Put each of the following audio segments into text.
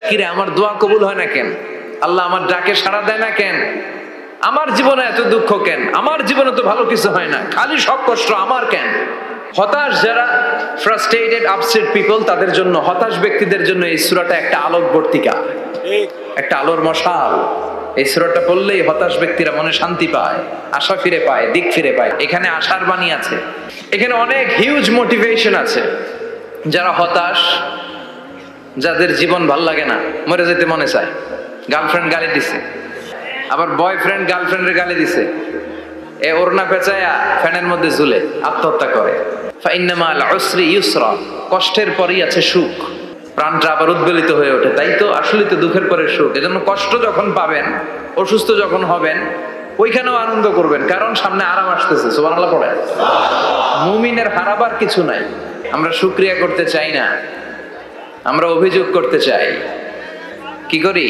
কিরে আমার দোয়া কবুল হয় না কেন? আল্লাহ আমার ডাকে সাড়া দেয় না কেন? আমার জীবনে এত দুঃখ কেন? আমার জীবনে তো ভালো কিছু হয় না, খালি সব কষ্ট আমার কেন? হতাশ যারা, ফ্রাস্ট্রেটেড আপসেট পিপল, তাদের জন্য, হতাশ ব্যক্তিদের জন্য এই সূরাটা একটা আলোকবর্তিকা, একটা আলোর মশাল। এই সূরাটা পড়লেই হতাশ ব্যক্তিরা মনে শান্তি পায়, আশা ফিরে পায়, দিক ফিরে পায়। এখানে আশার বাণী আছে, এখানে অনেক হিউজ মোটিভেশন আছে। যারা হতাশ, যাদের জীবন ভাল লাগে না, মরে যেতে মনে চায়, গার্লফ্রেন্ড গালি দিছে, আবার বয়ফ্রেন্ড গার্লফ্রেন্ডের গালি দিছে, এ ওড়না পেঁচায়া ফ্যানের মধ্যে ঝুলে আত্মহত্যা করে। ফাইন্না মাল উসরি ইউসরা, কষ্টের পরেই আছে সুখ। প্রাণটা আবার উদ্বেলিত হয়ে ওঠে, তাই তো আসলে তো দুঃখের পরে সুখ। এজন্য কষ্ট যখন পাবেন, অসুস্থ যখন হবেন, ওইখানেও আনন্দ করবেন, কারণ সামনে আরাম আসতেছে। সুবহানাল্লাহ পড়ে। মুমিনের হারাবার কিছু নাই। আমরা শুকরিয়া করতে চাই না, আমরা অভিযোগ করতে চাই। কি করি?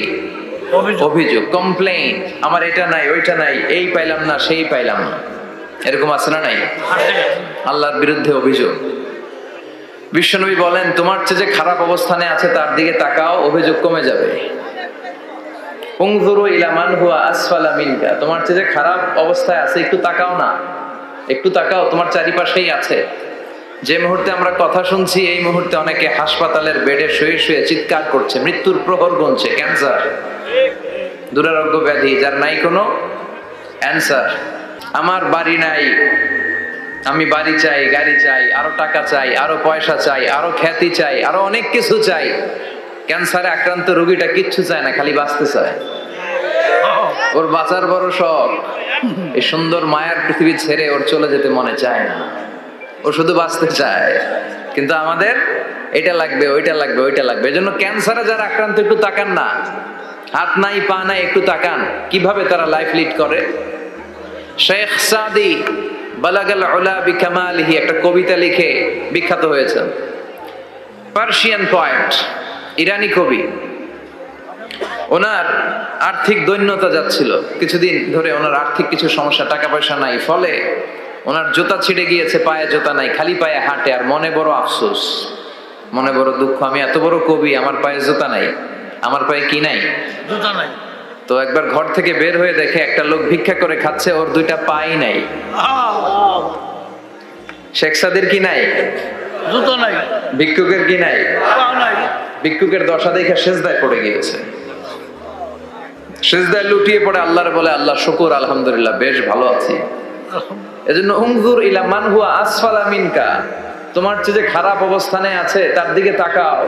অভিযোগ, কমপ্লেইন। আমার এটা নাই, ওইটা নাই, এই পাইলাম না, সেই পাইলাম না, এরকম আছে না নাই? আল্লাহর বিরুদ্ধে অভিযোগ। বিশ্বনবী বলেন, তোমার চেয়ে যে খারাপ অবস্থানে আছে তার দিকে তাকাও, অভিযোগ কমে যাবে। উনজুরু ইলা মান হুয়া আসফালা মিনকা, তোমার চেয়ে যে খারাপ অবস্থায় আছে একটু তাকাও না, একটু তাকাও, তোমার চারিপাশেই আছে। যে মুহূর্তে আমরা কথা শুনছি, এই মুহূর্তে অনেকে হাসপাতালের বেডে শুয়ে শুয়ে চিৎকার করছে, মৃত্যুর প্রহর গুনছে। ক্যান্সার, দুরারোগ্য ব্যাধি, যার নাই কোনো অ্যান্সার। আমার বাড়ি নাই, আমি বাড়ি চাই, গাড়ি চাই, আরো টাকা চাই, আরো পয়সা চাই, আরো খ্যাতি চাই, আরো অনেক কিছু চাই। ক্যান্সারে আক্রান্ত রোগীটা কিচ্ছু চায় না, খালি বাঁচতে চায়। ওর বাঁচার বড় শখ, এই সুন্দর মায়ার পৃথিবী ছেড়ে ওর চলে যেতে মনে চায় না, ও শুধু বাঁচতে চায়। কিন্তু আমাদের এটা লাগবে, ওইটা লাগবে, ওইটা লাগবে। এজন্য ক্যান্সারে যারা আক্রান্ত, একটু তাকান না, হাত নাই পা নাই, একটু তাকান কিভাবে তারা লাইফ লিড করে। শেখ সাদি বালাগাল উলা বিকামালিহি একটা কবিতা লিখে বিখ্যাত হয়েছেন। পার্সিয়ান পয়েট, ইরানি কবি। ওনার আর্থিক দৈন্যতা যাচ্ছিল কিছুদিন ধরে, ওনার আর্থিক কিছু সমস্যা, টাকা পয়সা নাই, ফলে ওনার জুতা ছিঁড়ে গিয়েছে, পায়ে জুতা নাই, খালি পায়ে হাঁটে, আর মনে বড় আফসোস, মনে বড় দুঃখ, আমি এত বড় কবি, আমার পায়ে জুতা নাই, আমার পায়ে কি নাই? জুতা নাই। তো একবার ঘর থেকে বের হয়ে দেখে একটা লোক ভিক্ষা করে খাচ্ছে, ওর দুইটা পাই নাই। শেখ সাদির কি নাই? জুতা নাই। ভিক্ষুকের কি নাই? পা নাই। ভিক্ষুকের দশা দেখে সেজদায় পড়ে গিয়েছে, সেজদায় লুটিয়ে পড়ে আল্লাহর বলে, আল্লাহ শুকর, আলহামদুলিল্লাহ, বেশ ভালো আছি। এজন্য উনজুর ইলা মান হুয়া আসফালা মিনকা, তোমার চেয়ে যে খারাপ অবস্থানে আছে তার দিকে তাকাও।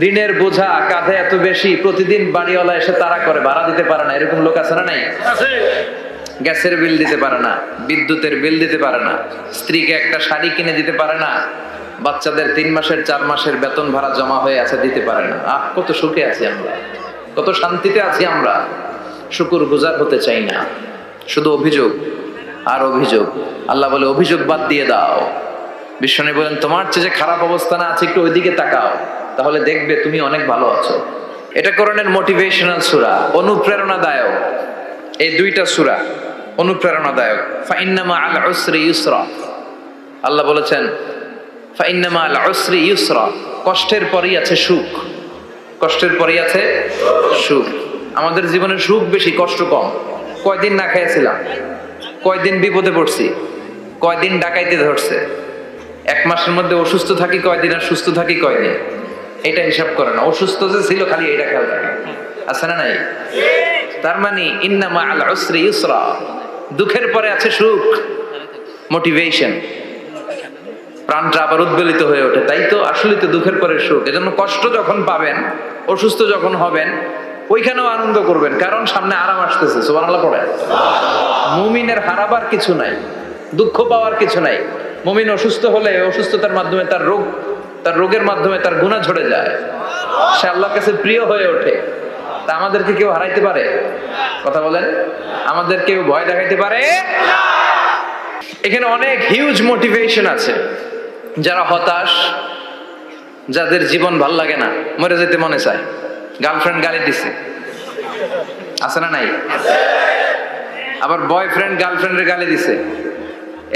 ঋণের বোঝা কাঁধে এত বেশি, প্রতিদিন বাড়িওয়ালা এসে তাড়া করে, ভাড়া দিতে পারে না, এরকম লোক আছে না নাই? গ্যাসের বিল দিতে পারে না, বিদ্যুতের বিল দিতে পারে না, স্ত্রীকে একটা শাড়ি কিনে দিতে পারে না, বাচ্চাদের 3 মাসের 4 মাসের বেতন ভাড়া জমা হয়ে আছে, দিতে পারে না। কত সুখে আছি আমরা, কত শান্তিতে আছি আমরা, শুকুর গুজার হতে চাই না, শুধু অভিযোগ আর অভিযোগ। আল্লাহ বলে, অভিযোগ বাদ দিয়ে দাও। বিশ্বনবী বলেন, তোমার চেয়ে যে খারাপ অবস্থানে আছে একটু ওইদিকে তাকাও, তাহলে দেখবে তুমি অনেক ভালো আছো। এটা কোরআনের মোটিভেশনাল সূরা, অনুপ্রেরণাদায়ক। এই দুইটা সূরা অনুপ্রেরণাদায়ক। ফাইন্না মাআল উসরি ইউসরা, আল্লাহ বলেছেন ফাইন্না মাআল উসরি ইউসরা, কষ্টের পরেই আছে সুখ, কষ্টের পরেই আছে সুখ। আমাদের জীবনে সুখ বেশি, কষ্ট কম। কয়দিন না খেয়েছিলাম, কয়দিন বিপদে পড়ছি, কয়দিন ডাকাইতে ধরছে, 1 মাসের মধ্যে অসুস্থ থাকি কয়দিন, আর সুস্থ থাকি কয়দিন, এটা হিসাব করে না। অসুস্থ যে ছিল খালি এটা খেয়াল রাখে, আছে না নাই? তার মানে ইন্না মাআল উসরি ইউসরা, দুঃখের পরে আছে সুখ, মোটিভেশন। প্রাণটা আবার উদ্বেলিত হয়ে ওঠে, তাই তো আসলে তো দুঃখের পরে সুখ। এজন্য কষ্ট যখন পাবেন, অসুস্থ যখন হবেন, ওইখানেও আনন্দ করবেন, কারণ সামনে আরাম আসতেছে। সুবহানাল্লাহ পড়ে। মুমিনের হারাবার কিছু নাই, দুঃখ পাওয়ার কিছু নাই। মুমিন অসুস্থ হলে অসুস্থতার মাধ্যমে তার রোগ, তার রোগের মাধ্যমে তার গুনাহ ঝরে যায়, সে আল্লাহর কাছে প্রিয় হয়ে ওঠে। তা আমাদেরকে কেউ হারাইতে পারে? কথা বলেন, আমাদের কেউ ভয় দেখাইতে পারে? এখানে অনেক হিউজ মোটিভেশন আছে। যারা হতাশ, যাদের জীবন ভাল লাগে না, মরে যেতে মনে চায়, গার্লফ্রেন্ড গালি দিছে, আছে না নাই? আবার বয়ফ্রেন্ড গার্লফ্রেন্ডের গালি দিছে,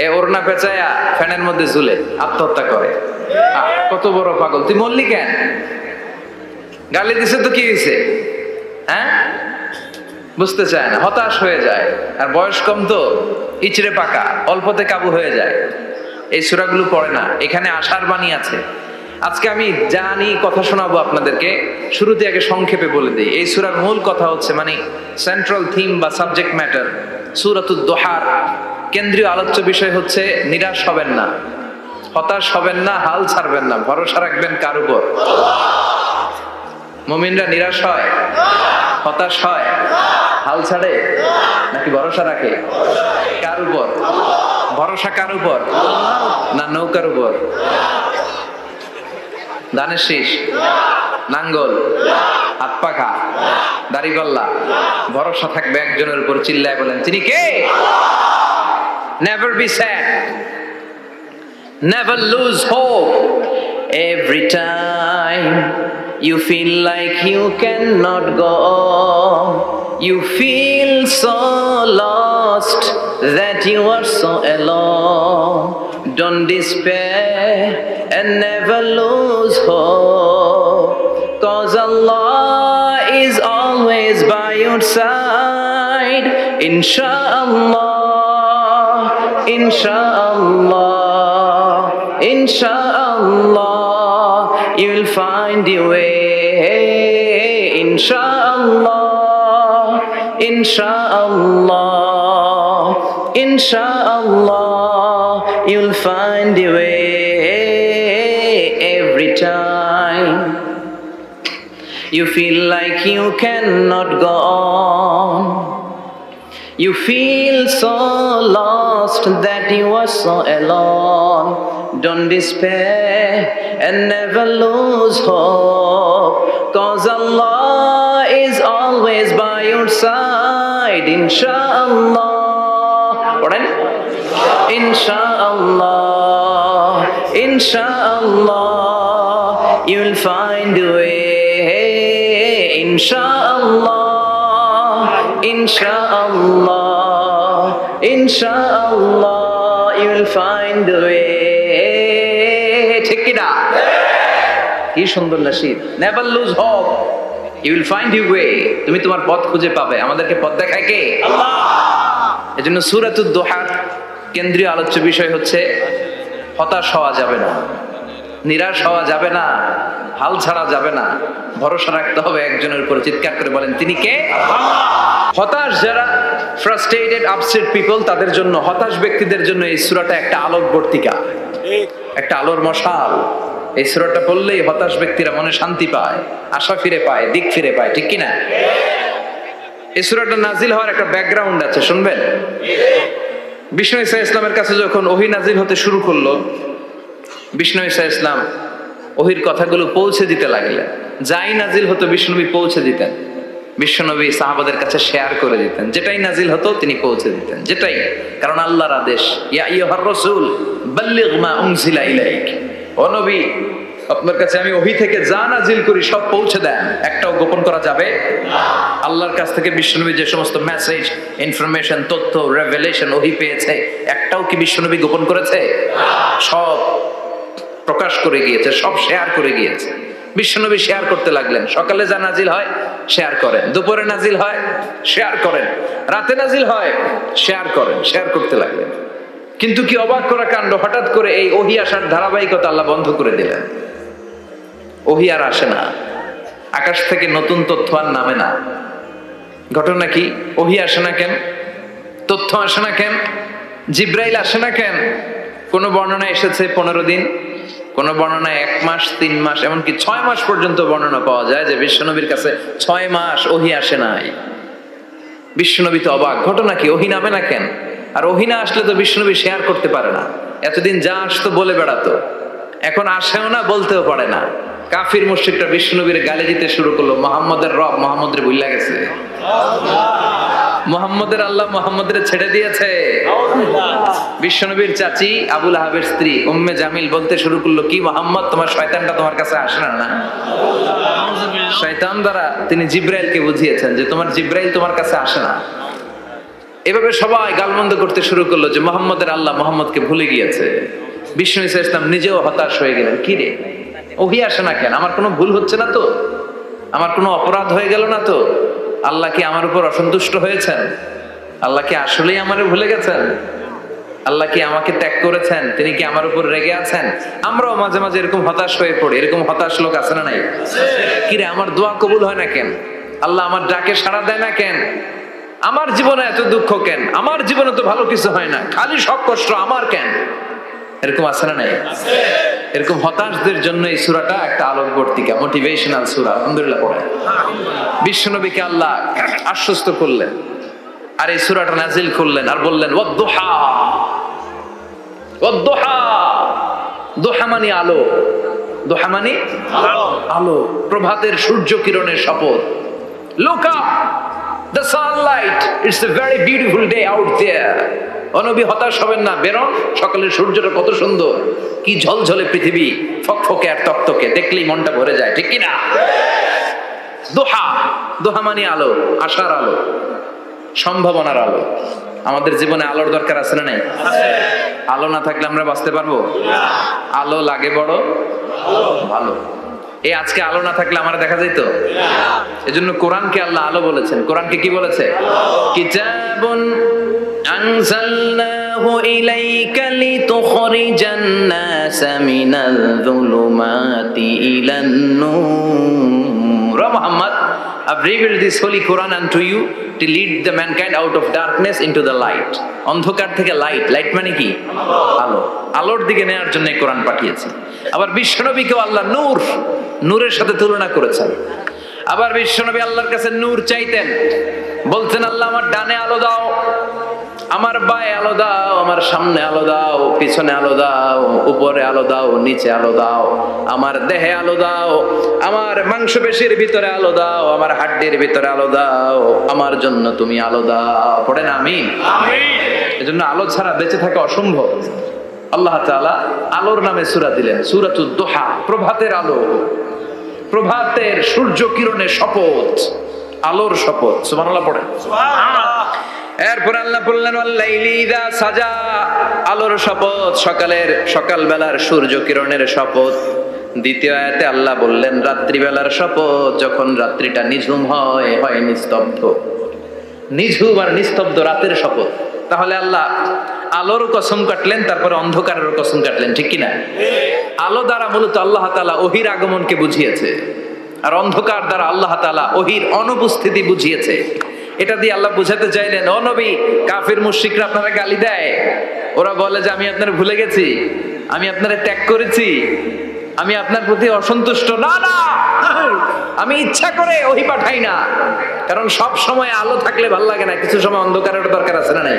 এ ওড়না পেঁচায়া ফ্যানের মধ্যে ঝুলে আত্মহত্যা করে। কত বড় পাগল, তুই মরলি কেন? গালি দিছে তো কি হয়েছে? হ্যাঁ, বুঝতে চায় না, হতাশ হয়ে যায়। আর বয়স কম তো, ইচড়ে পাকা, অল্পতে কাবু হয়ে যায়। এই সূরাগুলো পড়ে না। এখানে আশার বাণী আছে। আজকে আমি জানি কথা শোনাবো আপনাদেরকে, শুরুতে আগে সংক্ষেপে বলে দিই। এই সূরার মূল কথা হচ্ছে, মানে সেন্ট্রাল থিম বা সাবজেক্ট ম্যাটার, সূরাতুদ দোহার কেন্দ্রীয় আলোচ্য বিষয় হচ্ছে নিরাশ হবেন না, হতাশ হবেন না, হাল ছাড়বেন না, ভরসা রাখবেন কার উপর? মুমিনরা নিরাশ হয়, হতাশ হয়, হাল ছাড়ে নাকি ভরসা রাখে? কার উপর ভরসা? কার উপর? না নৌকার উপর, ধানের শীষ, নাঙ্গল, হাত পাখা, দাড়িপাল্লা? ভরসা থাকবে একজনের উপর। চিল্লায় বলেন, তিনি কে? Never be sad, never lose hope. Every time you feel like you cannot go on, you feel so lost that you are so alone. Don't despair and never lose hope, 'cause Allah is always by your side. Inshallah, inshallah, inshallah, you'll find your way. Inshallah, inshallah, inshallah, you'll find your way. Every time you feel like you cannot go on, you feel so lost that you are so alone. Don't despair and never lose hope, 'cause Allah is always by your side. Inshallah, inshallah, inshallah, you'll find a way. Inshallah, inshallah, inshallah, you'll find a way. ঠিক কি না? কি সুন্দর nasheed. Never lose hope, you will find your way. তুমি তোমার পথ খুঁজে পাবে। আমাদেরকে পথ দেখায় কে? আল্লাহ। এজন্য সূরাতুদ দোহার কেন্দ্রীয় আলোচ্য বিষয় হচ্ছে হতাশ হওয়া যাবে না, নিরাশ হওয়া যাবে না, হাল ছাড়া যাবে না, ভরসা রাখতে হবে একজনের উপর। চিৎকার করে বলেন, তিনি কে? হতাশ যারা, ফ্রাস্ট্রেটেড, আপসেট পিপল, তাদের জন্য, হতাশ ব্যক্তিদের জন্য এই সূরাটা একটা আলোকবর্তিকা, একটা আলোর মশাল। এই সূরাটা পড়লেই হতাশ ব্যক্তিরা মনে শান্তি পায়, আশা ফিরে পায়, দিক ফিরে পায়। ঠিক কিনা? এই সূরাটা নাজিল হওয়ার একটা ব্যাকগ্রাউন্ড আছে, শুনবেন? বিষ্ণু ঈসা ইসলামের কাছে যখন ওহী নাজিল হতে শুরু করলো, বিষ্ণু ঈসা ইসলাম ওহীর কথাগুলো পৌঁছে দিতে লাগলেন। যাই নাজিল হতো বিষ্ণুনবী পৌঁছে দিতেন। বিশ্বনবী সাহাবাদের কাছে শেয়ার করে দিতেন, যেটাই নাজিল হতো তিনি পৌঁছে দিতেন, যেটাই। কারণ আল্লাহর আদেশ, ইয়া আইয়ুহার রাসূল বাল্লিগ মা উনজিলা ইলাইক, ও নবী আপনার কাছে আমি ওহী থেকে যা নাজিল করি সব পৌঁছে দেন, একটাও গোপন করা যাবে না। আল্লাহর কাছ থেকে বিশ্বনবী যে সমস্ত মেসেজ, ইনফরমেশন, তথ্য, রেভেলেশন ওহী পেয়েছে, একটাও কি বিশ্বনবী গোপন করেছে? সব প্রকাশ করে গিয়েছে, সব শেয়ার করে গিয়েছে। বিশ্বনবী শেয়ার করতে লাগলেন। সকালে যা নাজিল হয় শেয়ার করেন, দুপুরে নাজিল হয় শেয়ার করেন, রাতে নাজিল হয় শেয়ার করেন, শেয়ার করতে লাগলেন। কিন্তু কি অবাক করা কাণ্ড, হঠাৎ করে এই ওহী আসার ধারাবাহিকতা আল্লাহ বন্ধ করে দিলেন। ওহী আর আসে না, আকাশ থেকে নতুন তথ্য আর নামে না। ঘটনা কি? ওহী আসে না কেন? তথ্য আসে না কেন? জিব্রাইল আসে না কেন? কোন বর্ণনা এসেছে 15 দিন, কোন বর্ণনায় 1 মাস, 3 মাস, এমনকি 6 মাস পর্যন্ত বর্ণনা পাওয়া যায় যে বিশ্বনবীর কাছে 6 মাস ওহী আসে নাই। বিশ্বনবী তো অবাক, ঘটনা কি? ওহী নামে না কেন? আর ওহী না আসলে তো বিশ্বনবী শেয়ার করতে পারে না। এতদিন যা আসতো বলে বেড়াতো, এখন আসেও না, বলতেও পারে না। কাফির মুশরিকরা বিশ্বনবীর গালি দিতে শুরু করলো, মুহাম্মদের রব মুহাম্মদরে ভুইলা গেছে, মুহাম্মদের আল্লাহ মুহাম্মদরে ছেড়ে দিয়েছে। বিশ্বনবীর চাচি আবু লাহাবের স্ত্রী উম্মে জামিল বলতে শুরু করলো, কি মুহাম্মদ, তোমার শয়তানটা তোমার কাছে আসে না? শয়তান দ্বারা তিনি জিব্রাইলকে বুঝিয়েছেন যে তোমার জিব্রাইল তোমার কাছে আসে না। এভাবে সবাই গালমন্দ করতে শুরু করলো যে মুহাম্মদের আল্লাহ মুহাম্মদকে ভুলে গিয়েছে। বিষ্ণু ঈসা ইসলাম নিজেও হতাশ হয়ে গেলেন, কি রে ওহী আসে না কেন? আমার কোনো ভুল হচ্ছে না তো? আমার কোনো অপরাধ হয়ে গেল না তো? আল্লাহ কি আমার উপর অসন্তুষ্ট হয়েছেন? আল্লাহ কি আসলেই আমারে ভুলে গেছেন? আল্লাহ কি আমাকে ত্যাগ করেছেন? তিনি কি আমার উপর রেগে আছেন? আমরাও মাঝে মাঝে এরকম হতাশ হয়ে পড়ি। এরকম হতাশ লোক আছে না নাই? কিরে আমার দোয়া কবুল হয় না কেন? আল্লাহ আমার ডাকে সাড়া দেয় না কেন? আমার জীবনে এত দুঃখ কেন? আমার জীবনে তো ভালো কিছু হয় না, খালি সব কষ্ট আমার কেন? এরকম আছে না নাই? এরকম হতাশদের জন্য এই সূরাটা একটা আলোকবর্তিকা, মোটিভেশনাল সূরা। আলহামদুলিল্লাহ পড়ে বিশ্বনবীকে আল্লাহ আশ্বস্ত করলেন, আর এই সূরাটা নাজিল করলেন, আর বললেন ওয়াদ-দুহা। ওয়াদ-দুহা, দুহা মানে আলো। দুহা মানে আলো, প্রভাতের সূর্য কিরণের শপথ। Look up, the sunlight, it's a very beautiful day out there. ও নবী হতাশ হবেন না, বেরোন, সকালের সূর্যটা কত সুন্দর, কি ঝলঝলে পৃথিবী, ফকফকে আর তকতকে, দেখলেই মনটা ভরে যায়, ঠিক কি না? দুহা, দুহা মানে আলো, আশার আলো, সম্ভাবনার আলো। আমাদের জীবনে আলোর দরকার আছে না নাই? আলো না থাকলে আমরা বাঁচতে পারবো? আলো লাগে বড় ভালো। এই আজকে আলো না থাকলে আমার দেখা যাইতো? এজন্য কোরআনকে আল্লাহ আলো বলেছেন। কোরআনকে কি বলেছে? কিতাবুন আনজালনাহু ইলাইকা লিতুখরিজান নাসা মিনাল যুলুমাতি ইলান নূর। Muhammad, I've revealed this holy Quran unto you to lead the mankind out of darkness into the light. অন্ধকার থেকে লাইট, লাইট মানে কি? আলো। আলোর দিকে নেওয়ার জন্য এই কোরআন পাঠিয়েছে। আবার বিশ্বনবীকেও আল্লাহ নূর, নূরের সাথে তুলনা করেছেন। আবার বিশ্বনবী আল্লাহর কাছে নূর চাইতেন, বলতেন আল্লাহ আমার ডানে আলো দাও, আমার বায়ে আলো দাও, আমার সামনে আলো দাও, পিছনে আলো দাও, উপরে আলো দাও, নিচে আলো দাও, আমার দেহে আলো দাও, আমার মাংসপেশির ভিতরে আলো দাও, আমার হাড্ডির ভিতরে আলো দাও, আমার জন্য তুমি আলো দাও। পড়েন আমিন। এজন্য আলো ছাড়া বেঁচে থাকা অসম্ভব। আল্লাহ তাআলা আলোর নামে সূরা দিলেন, সূরাতুদ দুহা, প্রভাতের আলো, প্রভাতের সূর্য কিরণের শপথ, আলোর শপথ। সুবহানাল্লাহ পড়েন। সুবহানাল্লাহ। এরপর আল্লাহ বললেন ওয়াল্লাইলি ইযা সাজা, আলোর শপথ, সকালের, সকালবেলার সূর্য কিরণের শপথ। দ্বিতীয় আয়াতে আল্লাহ বললেন রাত্রিবেলার শপথ, যখন রাত্রিটা নিঝুম হয়, হয় নিস্তব্ধ। নিঝুম আর নিস্তব্ধ রাতের শপথ। তাহলে আল্লাহ আলোর কসম কাটলেন, তারপরে অন্ধকারের কসম কাটলেন, ঠিক কিনা? আলো দ্বারা মূলত আল্লাহ তাআলা ওহীর আগমনকে বুঝিয়েছে, আর অন্ধকার দ্বারা আল্লাহ তাআলা ওহীর অনুপস্থিতি বুঝিয়েছে। এটা দিয়ে আল্লাহ বুঝাতে চাইলেন, ও নবী, কাফির মুশরিকরা আপনারা গালি দেয়, ওরা বলে যে আমি আপনার ভুলে গেছি, আমি আপনারে ত্যাগ করেছি, আমি আপনার প্রতি অসন্তুষ্ট। না না, আমি ইচ্ছা করে ওহী পাঠাই না, কারণ সব সময় আলো থাকলে ভালো লাগে না, কিছু সময় অন্ধকারের দরকার আছে না নাই?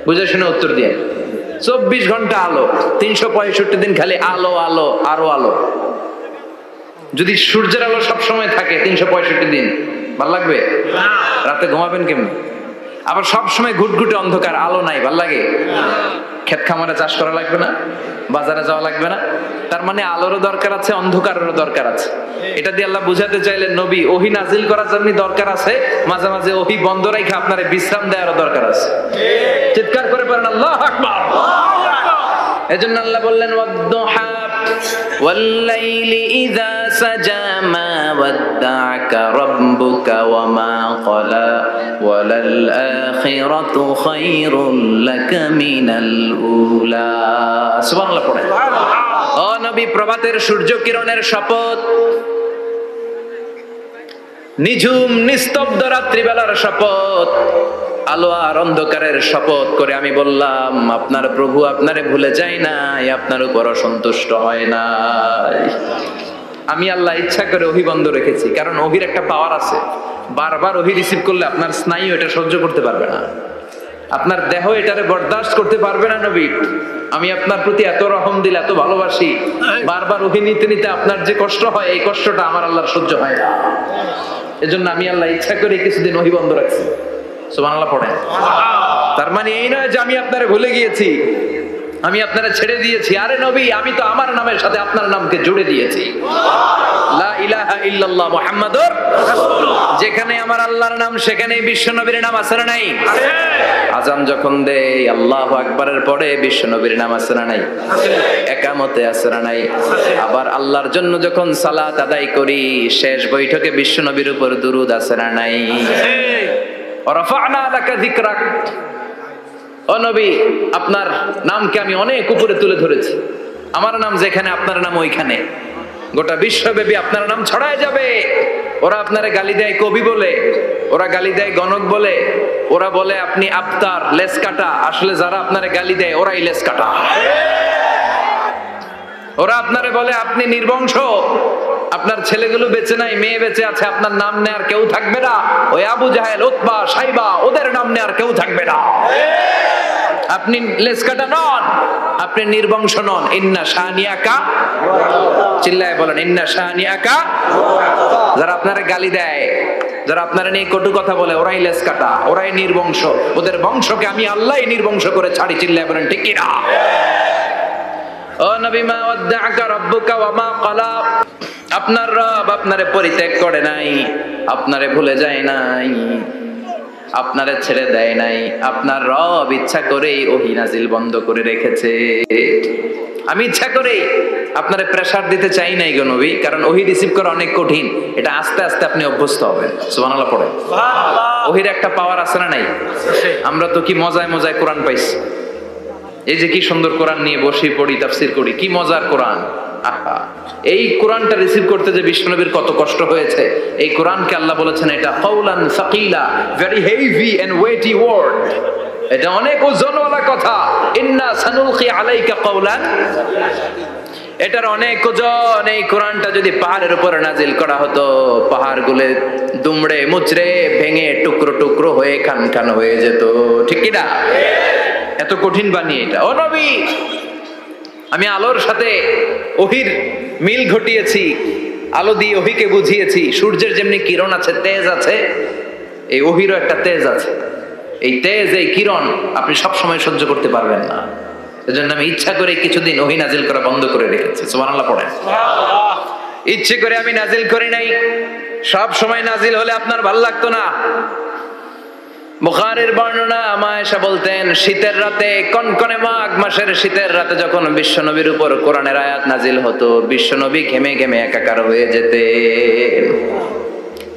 বুঝে শুনে উত্তর দিয়ে। 24 ঘন্টা আলো, 365 দিন খালি আলো আলো আরো আলো। যদি সূর্যের আলো সব সময় থাকে 365 দিন, ভাল লাগবে? রাতে ঘুমাবেন কেমন? আবার সব সময় ঘুটঘুটে অন্ধকার, আলো নাই, ভাল লাগে? ক্ষেত খামারে চাষ করা লাগবে না, বাজারে যাওয়া লাগবে না। তার মানে আলোরও দরকার আছে, অন্ধকারেরও দরকার আছে। এটা দিয়ে আল্লাহ বুঝাতে চাইলেন নবী ওহী নাজিল করার জন্য দরকার আছে, মাঝে মাঝে ওহী বন্ধ রাখা আপনারে বিশ্রাম দেওয়ারও দরকার আছে। চিৎকার করে বলেন আল্লাহু আকবার। এজন্য আল্লাহ বললেন ওয়াদ-দুহা ওয়াল-লাইলি ইযা সাজা মা ওয়াদ্দা'কা রাব্বুকা ওয়া মা ক্বালা ওয়ালাল আখিরাতু খায়রুল লাকা মিনাল উলা। সুবহানাল্লাহ পড়েন। ও নবী, প্রভাতের সূর্য কিরণের শপথ, নিঝুম নিস্তব্ধ রাত্রিবেলার শপথ, আলো আর অন্ধকারের শপথ করে আমি বললাম আপনার প্রভু আপনারে ভুলে যায় নাই, আপনার উপর অসন্তুষ্ট হয় নাই। আমি আল্লাহ ইচ্ছা করে ওহী বন্ধ রেখেছি, কারণ ওহীর একটা পাওয়ার আছে, বারবার ওহী রিসিভ করলে আপনার স্নায়ু এটা সহ্য করতে পারবে না, আপনার দেহ এটারে বরদাস্ত করতে পারবে না। নবী, আমি আপনার প্রতি এত রহম দিল, এত ভালোবাসি, বারবার ওহী নিতে নিতে আপনার যে কষ্ট হয়, এই কষ্টটা আমার আল্লাহর সহ্য হয় না। এজন্য আমি আল্লাহ ইচ্ছা করে কিছুদিন ওহী বন্ধ রাখছি। সুবহানাল্লাহ পড়েন। তার মানে এই নয় যে আমি আপনারে ভুলে গিয়েছি, আমি আপনারা ছেড়ে দিয়েছি। আরে নবী, আমি তো আমার নামের সাথে আপনার নামকে জুড়ে দিয়েছি। লা ইলাহা ইল্লাল্লাহ মুহাম্মাদুর রাসূলুল্লাহ। যেখানে আমার আল্লাহর নাম সেখানেই বিশ্ব নবীর নাম আছে না নাই? আজান যখন দেই আল্লাহু আকবারের পরে বিশ্ব নবীর নাম আছে না নাই? একামতে আছে না নাই? আবার আল্লাহর জন্য যখন সালাত আদায় করি শেষ বৈঠকে বিশ্ব নবীর উপর দুরূদ আছে না নাই? রাফা'না লাকা যিকরাক। ও নবী, আপনার নামকে আমি অনেক উপরে তুলে ধরেছি। আমার নাম যেখানে আপনার নাম ওইখানে, গোটা বিশ্বব্যাপী আপনার নাম ছড়ায় যাবে। ওরা আপনারে গালি দেয় কবি বলে, ওরা গালি দেয় গণক বলে, ওরা বলে আপনি আফতার, লেস কাটা। আসলে যারা আপনারে গালি দেয় ওরাই লেস কাটা। ওরা আপনারে বলে আপনি নির্বংশ, আপনার ছেলেগুলো বেঁচে নাই, মেয়ে বেঁচে আছে, আপনার নাম নেয়ার কেউ থাকবে না। ওই আবু জাহেল, উতবা, সাইবা, ওদের নাম নেয়ার কেউ থাকবে না। আপনি লেসকাটা নন, আপনি নির্বংশ নন। ইন্না শানিয়াকা, চিল্লায় বলেন ইন্না শানিয়াকা। যারা আপনারা গালি দেয়, যারা আপনারা নিয়ে কটু কথা বলে, ওরাই লেসকাটা, ওরাই নির্বংশ। ওদের বংশকে আমি আল্লাহই নির্বংশ করে ছাড়ি। চিল্লায় বলেন ঠিক কি না? ও নবী, মা ওয়াদ্দাআকা রাব্বুকা ওয়া মা ক্বালা। আপনার রব আপনারে পরিত্যাগ করে নাই, আপনারে ভুলে যায় নাই, আপনারে ছেড়ে দেয় নাই। আপনার রব ইচ্ছা করেই ওহী নাজিল বন্ধ করে রেখেছে। আমি ইচ্ছা করেই আপনারে প্রেসার দিতে চাই নাই গো নবী, কারণ ওহী রিসিভ করা অনেক কঠিন। এটা আস্তে আস্তে আপনি অভ্যস্ত হবেন। সুবহানাল্লাহ পড়ে। ওহীর একটা পাওয়ার আছে না নাই? আমরা তো কি মজায় মজায় কোরআন পাইছি। এই যে কি সুন্দর কোরআন নিয়ে বসে পড়ি, তাফসীর করি, কি মজার কোরআন। আহা, এই কোরআনটা রিসিভ করতে যে বিশ্বনবীর কত কষ্ট হয়েছে। এই কোরআনকে আল্লাহ বলেছেন এটা কাউলান সাকিলা, very heavy and weighty word. এটা অনেক ওজনওয়ালা কথা। ইন্না সানুলকি আলাইকা কাউলান, এটার অনেক ওজন। এই কোরআনটা যদি পাহাড়ের উপর নাজিল করা হতো, পাহাড়গুলো দুমড়ে মুচড়ে ভেঙে টুকরো টুকরো হয়ে খান খান হয়ে যেত। ঠিক কি না? এত কঠিন বানিয়ে এটা। ও নবী, আমি আলোর সাথে ওহীর মিল ঘটিয়েছি, আলো দিয়ে ওহীকে বুঝিয়েছি। সূর্যের যেমনি কিরণ আছে, তেজ আছে, এই ওহীরও একটা তেজ আছে। এই তেজ, এই কিরণ আপনি সব সময় সহ্য করতে পারবেন না। এজন্য আমি ইচ্ছা করে কিছুদিন ওহী নাজিল করা বন্ধ করে রেখেছি। সুবহানাল্লাহ পড়েন। ইচ্ছে করে আমি নাজিল করি নাই। সব সময় নাজিল হলে আপনার ভালো লাগতো না। বুখারীর বর্ণনা, মা আয়েশা বলতেন শীতের রাতে, কনকনে মাঘ মাসের শীতের রাতে যখন বিশ্বনবীর উপর কোরআনের আয়াত নাজিল হতো, বিশ্বনবী ঘেমে ঘেমে একাকার হয়ে যেতেন।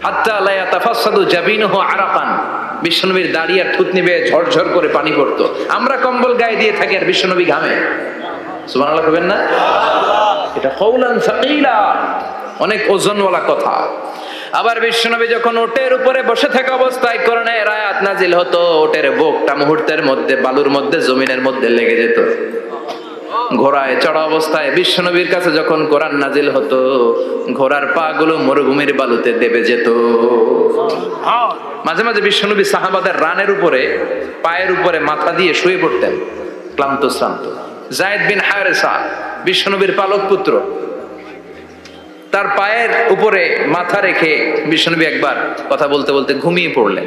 হাত্তা লা ইয়াতাফাসসাদু জাবিনুহু আরাকান, বিশ্বনবীর দাড়ি আর থুতনি বেয়ে ঝরঝর করে পানি পড়তো। আমরা কম্বল গায়ে দিয়ে থাকি আর বিশ্বনবী ঘামে। সুবহানাল্লাহ কইবেন না? এটা কাউলান সাকিলা, অনেক ওজনওয়ালা কথা। আবার বিশ্বনবী যখন ওটের উপরে বসে থাকা অবস্থায় কোরআনের আয়াত নাজিল হতো, ওটের বুকটা মুহূর্তের মধ্যে বালুর মধ্যে, জমিনের মধ্যে লেগে যেত। ঘোড়ায় চড়া অবস্থায় বিশ্বনবীর কাছে যখন কোরআন নাজিল হতো, ঘোড়ার পা গুলো মরুভূমির বালুতে দেবে যেত। মাঝে মাঝে বিশ্বনবী সাহাবাদের রানের উপরে, পায়ের উপরে মাথা দিয়ে শুয়ে পড়তেন, ক্লান্ত শ্রান্ত। যায়েদ বিন হারেসা, বিশ্বনবীর পালক পুত্র, তার পায়ের উপরে মাথা রেখে বিশ্বনবী একবার কথা বলতে বলতে ঘুমিয়ে পড়লেন।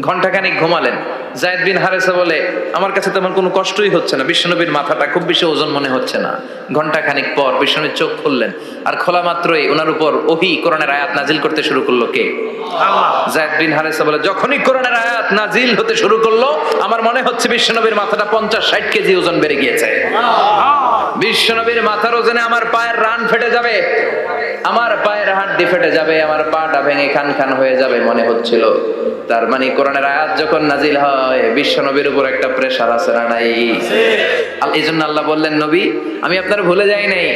ঘন্টাখানিক ঘুমালেন। যায়েদ বিন হারেসা বলে, আমার কাছে তেমন কোনো কষ্টই হচ্ছে না, বিশ্বনবীর মাথাটা খুব বেশি ওজন মনে হচ্ছে না। ঘন্টাখানিক পর বিশ্বনবীর চোখ খুললেন, আর খোলা মাত্রই ওনার উপর ওহী কোরআনের আয়াত নাজিল করতে শুরু করলো। কে? আল্লাহ। যায়েদ বিন হারেসা বলে, যখনই কোরআনের আয়াত নাজিল হতে শুরু করলো, আমার মনে হচ্ছে বিশ্বনবীর মাথাটা 50-60 কেজি ওজন বেড়ে গিয়েছে। বিশ্বনবীর মাথার ওজনে আমার পায়ের রান ফেটে যাবে, আমার পায়ের হাড়ি ফেটে যাবে, আমার পাটা ভেঙে খান খান হয়ে যাবে মনে হচ্ছিল। তার মানে কোরআনের আয়াত যখন নাজিল হয়, বিশ্বনবীর উপর একটা প্রেসার আছে না নাই? এই জন্য আল্লাহ বললেন, নবী আমি আপনার ভুলে যাই নাই।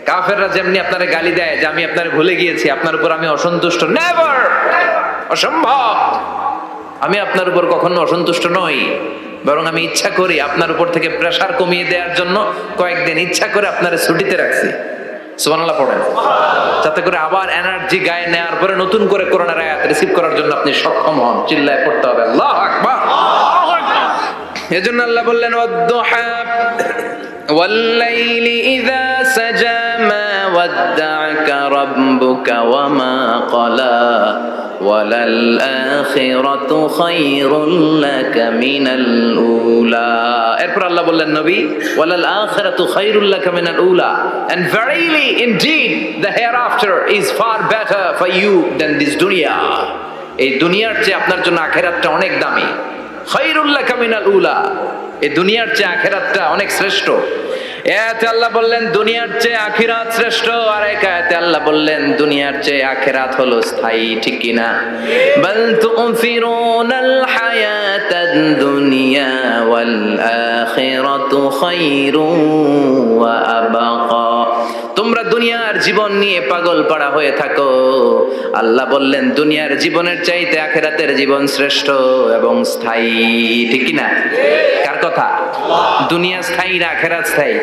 কাফেররা যেমনি আপনারে গালি দেয় যে আমি আপনারে ভুলে গিয়েছি, আপনার উপর আমি অসন্তুষ্ট, নেভার, অসম্ভব। আমি আপনার উপর কখনো অসন্তুষ্ট নই, বরং আমি ইচ্ছা করি আপনার উপর থেকে প্রেসার কমিয়ে দেওয়ার জন্য কয়েকদিন ইচ্ছা করে আপনারে ছুটিতে রাখছি। সুবহানাল্লাহ পড়েন, যাতে করে আবার এনার্জি গায়ে নেওয়ার পরে নতুন করে কোরআনের আয়াত রিসিভ করার জন্য আপনি সক্ষম হন। চিল্লায় পড়তে হবে আল্লাহু আকবার। এজন্য আল্লাহ বললেন, ওয়াদ-দুহা ওয়াল-লাইলি ইযা সাজা মা ওয়াদ্দা'আকা রাব্বুকা ওয়া মা ক্বালা ওয়ালাল আখিরাতু খায়রুল লাকা মিনাল উলা। এরপর আল্লাহ বললেন নবী, ওয়ালাল আখিরাতু খায়রুল লাকা মিনাল উলা, and verily indeed the hereafter is far better for you than this dunya. এই দুনিয়ার চেয়ে আপনার জন্য আখিরাতটা অনেক দামি। খায়রুল লাকা মিনাল উলা, এই দুনিয়ার চেয়ে আখিরাতটা অনেক শ্রেষ্ঠ। এতে আল্লাহ বললেন দুনিয়ার চেয়ে আখিরাত শ্রেষ্ঠ, আর এক আয়াতে আল্লাহ বললেন দুনিয়ার চেয়ে আখিরাত হলো স্থায়ী, ঠিক কি না? বাল তুফিরুনাল হায়াতাদ দুনিয়া ওয়াল আখিরাতু খায়রুন ওয়া আবাকা। তোমরা দুনিয়ার জীবন নিয়ে পাগল পাড়া হয়ে থাকো, আল্লাহ বললেন দুনিয়ার জীবনের চাইতে আখিরাতের জীবন শ্রেষ্ঠ এবং স্থায়ী, ঠিক কি না? কার কথা? দুনিয়া স্থায়ী না আখিরাত স্থায়ী?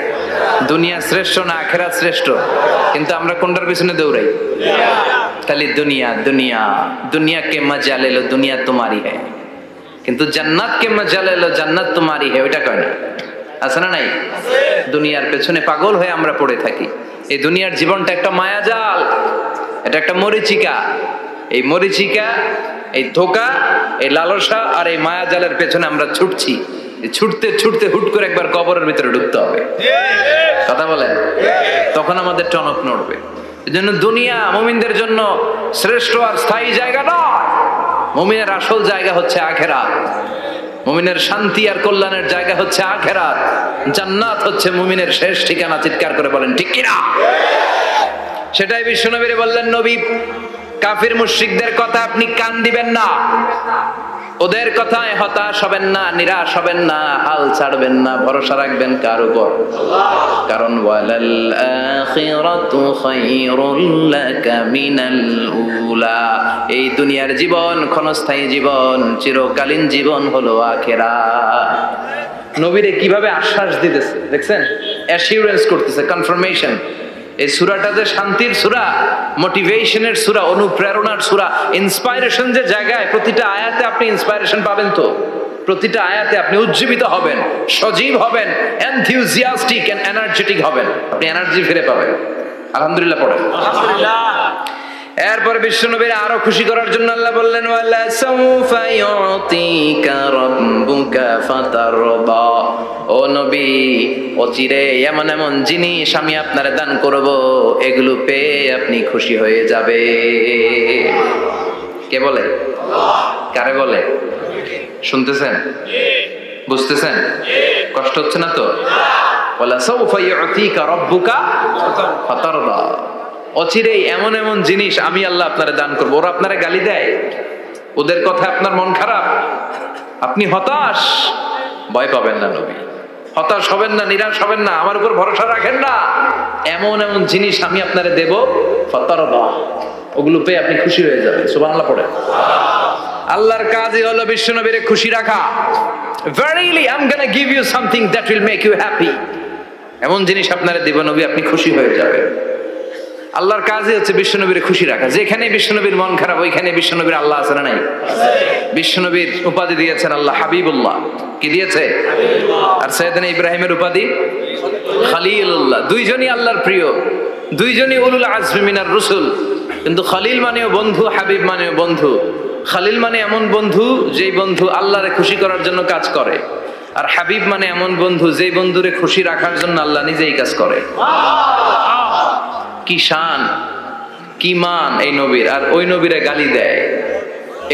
দুনিয়া শ্রেষ্ঠ না আখিরাত শ্রেষ্ঠ? কিন্তু আমরা কোনটার পিছনে দৌড়াই? খালি দুনিয়া দুনিয়া। দুনিয়া কে মজা লে লো, দুনিয়া তোমারি হ্যায়, কিন্তু জান্নাত কে মজা লে লো, জান্নাত তোমারি হ্যায়, ওইটা কয় না? আছে না নাই? দুনিয়ার পেছনে পাগল হয়ে আমরা পড়ে থাকি। এই দুনিয়ার জীবনটা একটা মায়াজাল, এটা একটা মরিচিকা। এই মরিচিকা, এই ধোঁকা, এই লালসা আর এই মায়াজালের পেছনে আমরা ছুটছি। ছুটতে ছুটতে হুট করে একবার কবরের ভিতরে ঢুকতে হবে, কথা বলেন, তখন আমাদের টনক নড়বে। এই জন্য দুনিয়া মুমিনদের জন্য শ্রেষ্ঠ আর স্থায়ী জায়গা নয়। মুমিনের আসল জায়গা হচ্ছে আখিরাত। মুমিনের শান্তি আর কল্যাণের জায়গা হচ্ছে আখিরাত। জান্নাত হচ্ছে মুমিনের শেষ ঠিকানা। চিৎকার করে বলেন ঠিক কিনা? সেটাই বিশ্বনবী বললেন, নবী কাফির মুশরিকদের কথা আপনি কান দিবেন না, ওদের কথায় হতাশ হবেন না, নিরাশ হবেন না, হাল ছাড়বেন না, ভরসা রাখবেন কার উপর? কারণ ওয়ালাল আখিরাতু খায়রুল লাকা মিনাল উলা, এই দুনিয়ার জীবন ক্ষণস্থায়ী জীবন, চিরকালীন জীবন হলো আখিরাত। নবীরে কিভাবে আশ্বাস দিতেছে দেখছেন, অ্যাসিউরেন্স করতেছে, কনফার্মেশন। এই সূরাটা যে শান্তির সূরা, মোটিভেশনের সূরা, অনুপ্রেরণার সূরা, ইন্সপাইরেশন যে জায়গায়, প্রতিটা আয়াতে আপনি ইন্সপাইরেশন পাবেন। তো প্রতিটা আয়াতে আপনি উজ্জীবিত হবেন, সজীব হবেন, এনথিউজিয়াস্টিক এন্ড এনার্জেটিক হবেন, আপনি এনার্জি ফিরে পাবেন। আলহামদুলিল্লাহ পড়েন। আলহামদুলিল্লাহ। এরপর বিশ্বনবীর আরো খুশি করার জন্য আল্লাহ বললেন, ওয়ালা সাউফা ইউতিকা রাব্বুকা ফাতারদা। ও নবী, অচিরে এমন এমন জিনিস আমি আপনারে দান করব, এগুলো পেয়ে আপনি খুশি হয়ে যাবে। কে বলে? কারে বলে? শুনতেছেন? বুঝতেছেন? কষ্ট হচ্ছে না তো? ওয়ালা সাউফা ইউতিকা রাব্বুকা ফাতারদা। অচিরেই এমন এমন জিনিস আমি আল্লাহ আপনারে দান করবো। ওরা আপনারা গালি দেয়, ওদের কথা আপনার মন খারাপ, আপনি হতাশ, ভয় পাবেন না নবী, হতাশ হবেন না, নিরাশ হবেন না, আমার উপর ভরসা রাখেন না। এমন এমন জিনিস আমি আপনারে দেব, ফাতারদা, ওগুলো পেয়ে আপনি খুশি হয়ে যাবেন। সুবহানাল্লাহ পড়েন। আল্লাহর কাজই হলো বিশ্বনবীরে খুশি রাখা। Verily I'm gonna give you something that will make you happy. এমন জিনিস আপনারে দেব নবী, আপনি খুশি হয়ে যাবেন। আল্লাহর কাজই হচ্ছে বিশ্বনবীর খুশি রাখা। যেখানে বিশ্বনবীর মন খারাপ, ওইখানে বিশ্বনবীর আল্লাহ আছে না নাই? বিশ্বনবীর উপাধি দিয়েছেন আল্লাহ হাবিবুল্লাহ। কি দিয়েছে? আর সাইয়েদনা ইব্রাহিমের উপাধি খলিলুল্লাহ। দুইজনই আল্লাহর প্রিয়, দুইজনই উলুল আজমি মিনার রসুল। কিন্তু খলিল মানেও বন্ধু, হাবিব মানেও বন্ধু। খলিল মানে এমন বন্ধু যেই বন্ধু আল্লাহরে খুশি করার জন্য কাজ করে, আর হাবিব মানে এমন বন্ধু যেই বন্ধুরে খুশি রাখার জন্য আল্লাহ নিজেই কাজ করে। কি শান, কি মান এই নবীর, আর ওই নবীরে গালি দেয়।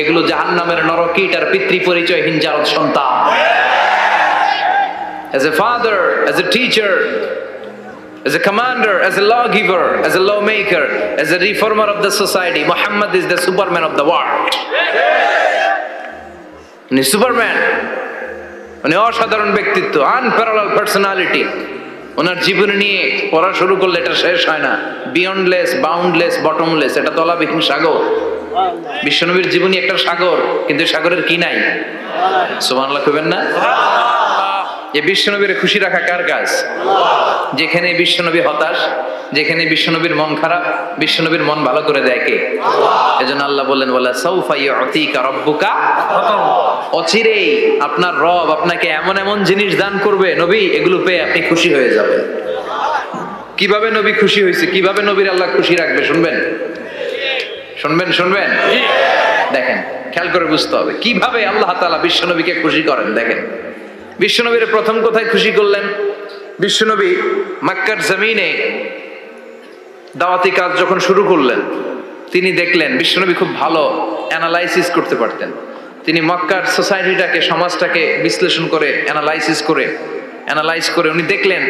এগুলো জাহান্নামের নরকীট আর পিতৃ পরিচয়হীন জারদ সন্তান। As a father, as a teacher, as a commander, as a lawgiver, as a lawmaker, as a reformer of the society, Muhammad is the Superman of the world. উনি সুপারম্যান, উনি অসাধারণ ব্যক্তিত্ব, আনপ্যারালাল পার্সোনালিটি। ওনার জীবনী নিয়ে পড়া শুরু করলে এটা শেষ হয় না। বিয়ন্ডলেস, বাউন্ডলেস, বটমলেস, এটা তলাবিহীন সাগর। বিশ্বনবীর জীবনী একটা সাগর, কিন্তু সাগরের কি নাই? সুবহানাল্লাহ কইবেন না? এই বিশ্বনবীর খুশি রাখা কার কাজ? যেখানে বিশ্বনবী হতাশ, যেখানে বিশ্বনবীর মন খারাপ, বিশ্বনবীর মন ভালো করে দেয় কে? এজন্য আল্লাহ বললেন, ওয়ালা সাউফা ইউতিকা রাব্বুকা। অচিরেই আপনার রব আপনাকে এমন এমন জিনিস দান করবে নবী, এগুলো পেয়ে আপনি খুশি হয়ে যাবেন। কিভাবে নবী খুশি হয়েছে, কিভাবে নবীর আল্লাহ খুশি রাখবে শুনবেন? শুনবেন? দেখেন, খেয়াল করে বুঝতে হবে কিভাবে আল্লাহ তাআলা বিশ্বনবীকে খুশি করেন। দেখেন, বিশ্বনবীর প্রথম কোথায় খুশি করলেন? বিশ্বনবী মক্কার জমিনে দাওয়াতি কাজ যখন শুরু করলেন, তিনি দেখলেন বিশ্বনবী খুব ভালো অ্যানালাইসিস করতে পারতেন। তিনি মক্কার সোসাইটিটাকে, সমাজটাকে বিশ্লেষণ করে অ্যানালাইজ করে উনি দেখলেন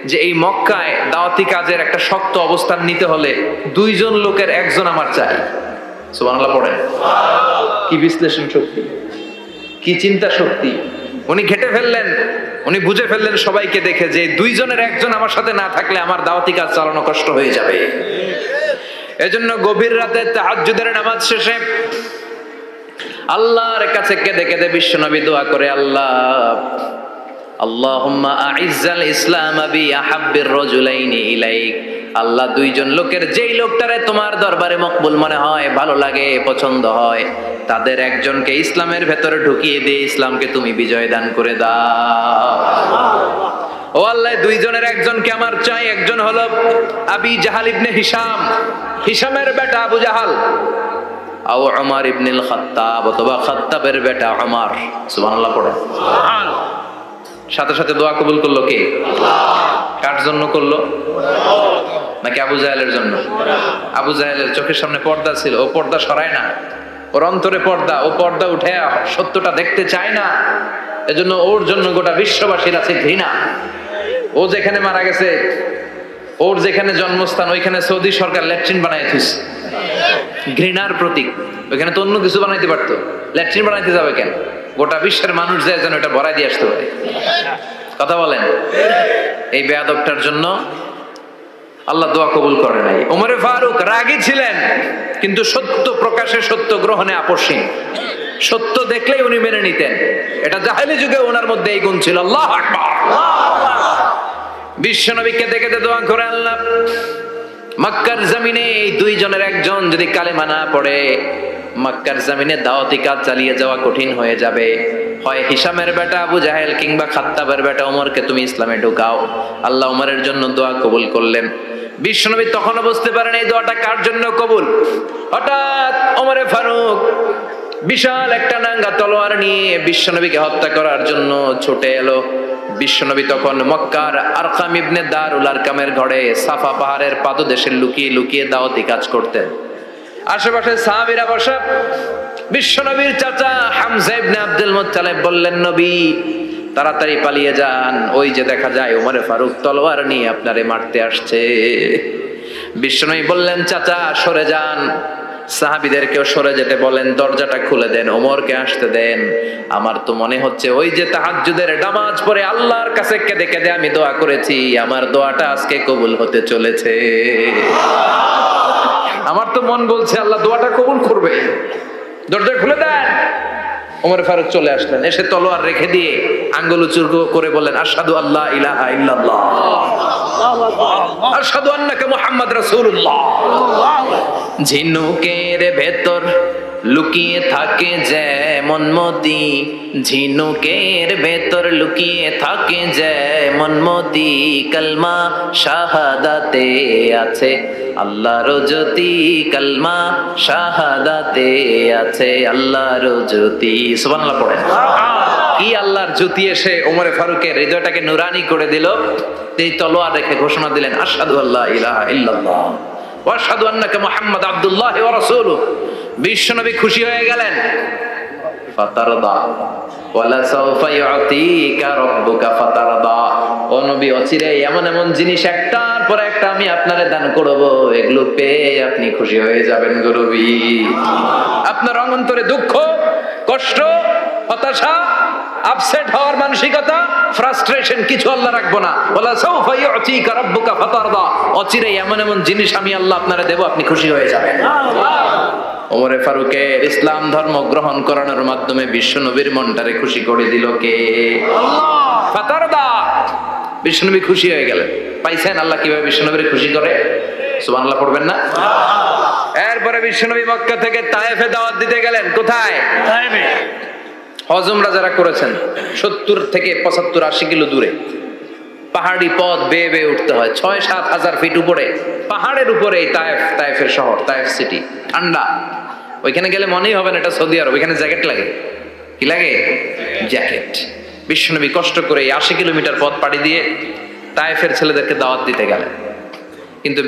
যে এই মক্কায় দাওয়াতি কাজের একটা শক্ত অবস্থান নিতে হলে 2 জন লোকের একজন আমার চাই। সুবহানাল্লাহ পড়েন। কি বিশ্লেষণ শক্তি, কি চিন্তা শক্তি! উনি ঘেটে ফেললেন, উনি বুঝে ফেললেন সবাইকে দেখে যে 2 জনের একজন আমার সাথে না থাকলে আমার দাওয়াতি কাজ চালানো কষ্ট হয়ে যাবে। এজন্য গভীর রাতে তাহাজ্জুদের নামাজ শেষে আল্লাহর কাছে কেঁদে কেঁদে বিশ্বনবী দোয়া করে, আল্লাহুম্মা আইজ্জাল ইসলাম বি আহাব্বির রাজুলাইনি ইলাইক। আল্লাহ, 2 জন লোকের যেই লোকটারে তোমার দরবারে মকবুল মনে হয়, ভালো লাগে, পছন্দ হয়, তাদের একজনকে ইসলামের ভেতরে ঢুকিয়ে দিয়ে ইসলামকে তুমি বিজয় দান করে দাও। ও আল্লাহ, 2 জনের একজনকে আমার চাই। একজন হলো আবি জাহাল ইবনে হিশাম, হিশামের বেটা আবু জাহাল, আও উমর ইবনুল খাত্তাব, অথবা খাত্তাবের বেটা উমর। সুবহানাল্লাহ পড়ে। সাথে সাথে দোয়া কবুল করলো কে? কার জন্য করলো? নাকি আবু জাহেলের জন্য? আবু জাহেলের চোখের সামনে পর্দা ছিল, ও পর্দা সরায় না। ওর অন্তরে পর্দা, ও পর্দা উঠে সত্যটা দেখতে চায় না। এজন্য ওর জন্য গোটা বিশ্ববাসীর আছে ঘৃণা। ও যেখানে মারা গেছে, ওর যেখানে জন্মস্থান, ওইখানে সৌদি সরকার ল্যাট্রিন বানায় দিয়েছে। ঘৃণার প্রতীক। ওইখানে তো অন্য কিছু বানাইতে পারতো, ল্যাট্রিন বানাইতে যাবে কেন? গোটা বিশ্বের মানুষ যায় যেন এটা ভরাই দিয়ে আসতে পারে। কথা বলেন। এই বেয়াদবটার জন্য আল্লাহ দোয়া কবুল করে নাই। ওমরে ফারুক রাগী ছিলেন, কিন্তু সত্য প্রকাশে, সত্য গ্রহণে আপসহীন। সত্য দেখলেই উনি মেনে নিতেন। এটা জাহেলি যুগে ওনার মধ্যে এই গুণ ছিল। আল্লাহু আকবার। বিশ্বনবীকে দেখে দোয়া করে, আল্লাহ, মক্কার জমিনে এই 2 জনের একজন যদি কালেমা না পড়ে, মক্কার জমিনে দাওয়াতি কাজ চালিয়ে যাওয়া কঠিন হয়ে যাবে। হয় হিশামের বেটা আবু জাহেল কিংবা খাত্তাবের বেটা ওমরকে তুমি ইসলামে ঢুকাও। আল্লাহ ওমরের জন্য দোয়া কবুল করলেন। বিশ্বনবী তখনও বুঝতে পারেন এই দোয়াটা কার জন্য কবুল। হঠাৎ ওমরে ফারুক বিশাল একটা নাঙ্গা তলোয়ার নিয়ে বিশ্বনবীকে হত্যা করার জন্য ছুটে এলো। বিশ্বনবী তখন মক্কার আরকাম ইবনে দারুল আরকামের ঘরে সাফা পাহাড়ের পাদদেশে লুকিয়ে লুকিয়ে দাওয়াতি কাজ করতেন। আশেপাশে সাহাবীরা বসা। বিশ্বনবীর চাচা হামজা ইবনে আব্দুল মুত্তালিব বললেন, নবী তাড়াতাড়ি পালিয়ে যান, ওই যে দেখা যায় ওমরে ফারুক তলোয়ার নিয়ে আপনারে মারতে আসছে। বিশ্বনবী বললেন, চাচা সরে যান, সাহাবীদেরকেও সরে যেতে বলেন, দরজাটা খুলে দেন, ওমরকে আসতে দেন। আমার তো মনে হচ্ছে ওই যে তাহাজ্জুদের নামাজ পড়ে আল্লাহর কাছে কেঁদে কেঁদে আমি দোয়া করেছি, আমার দোয়াটা আজকে কবুল হতে চলেছে। আমার তো মন বলছে আল্লাহ দোয়াটা কবুল করবে। দরজা খুলে দেন। ওমর ফারুক চলে আসলেন, এসে তলোয়ার রেখে দিয়ে আঙ্গুল উঁচু করে বললেন, আশহাদু আল্লা ইলাহা ইল্লাল্লাহ, আশহাদু আন্নাকা মুহাম্মদ রাসূলুল্লাহ। ঝিনুকের ভেতর লুকিয়ে থাকে যেমন মতি, ঝিনুকের ভেতর লুকিয়ে থাকে যেমন মতি, কালমা শাহাদাতে আছে আল্লাহর জ্যোতি, কালমা শাহাদাতে আছে আল্লাহর জ্যোতি। সুবহানাল্লাহ পড়েন। কি আল্লাহর জ্যোতি এসে ওমরে ফারুকের হৃদয়টাকে নুরানি করে দিল। এই তলোয়ার রেখে ঘোষণা দিলেন, আশহাদু আল্লা ইলাহা ইল্লাল্লাহ ওয়া আশহাদু আন্নাকা মুহাম্মাদ আবদুল্লাহ ওয়া রাসূলুহু। বিশ্বনবী খুশি হয়ে গেলেন। ফাতারদা ওয়ালা সাওফা ইউতিকা রাব্বুকা ফাতারদা। ও নবী, অচিরে এমন এমন জিনিস একটার পর একটা আমি আপনারে দান করব, এগুলো পেয়ে আপনি খুশি হয়ে যাবেন গো নবী। আপনার অন্তরে দুঃখ, কষ্ট, হতাশা, আপসেট হওয়ার মানসিকতা, ফ্রাস্ট্রেশন কিছু আল্লাহ রাখবো না। ওয়ালা সাওফা ইউতিকা রাব্বুকা ফাতারদা। অচিরে এমন এমন জিনিস আমি আল্লাহ আপনারে দেব, আপনি খুশি হয়ে যাবেন। ওমরে ফারুকের ইসলাম ধর্ম গ্রহণ করানোর মাধ্যমে বিশ্বনবীর মনটারে খুশি করে দিল কে? আল্লাহ। ফাতারদা। বিশ্বনবী খুশি হয়ে গেলেন। পাইছেন আল্লাহ কিভাবে বিশ্বনবীর খুশি করে? সুবহানাল্লাহ পড়বেন না? এরপরে বিশ্বনবী মক্কা থেকে তায়েফে দাওয়াত দিতে গেলেন। কোথায়? তায়েফে। হজ উমরা যারা করেছেন 70 থেকে 75 80 কিলো দূরে পাহাড়ি পথ বেয়ে বেয়ে উঠতে হয়। 6-7 হাজার ফিট উপরে পাহাড়ের উপরে তায়েফের শহর, তায়েফ সিটি। ঠান্ডা, ওইখানে গেলে মনেই হবে না এটা সৌদি আরব, ওইখানে জ্যাকেট লাগে। কি লাগে? জ্যাকেট। বিশ্বনবী কষ্ট করে 80 কিলোমিটার পথ পাড়ি দিয়ে তায়েফের ছেলেদেরকে দাওয়াত দিতে গেলেন। কিন্তু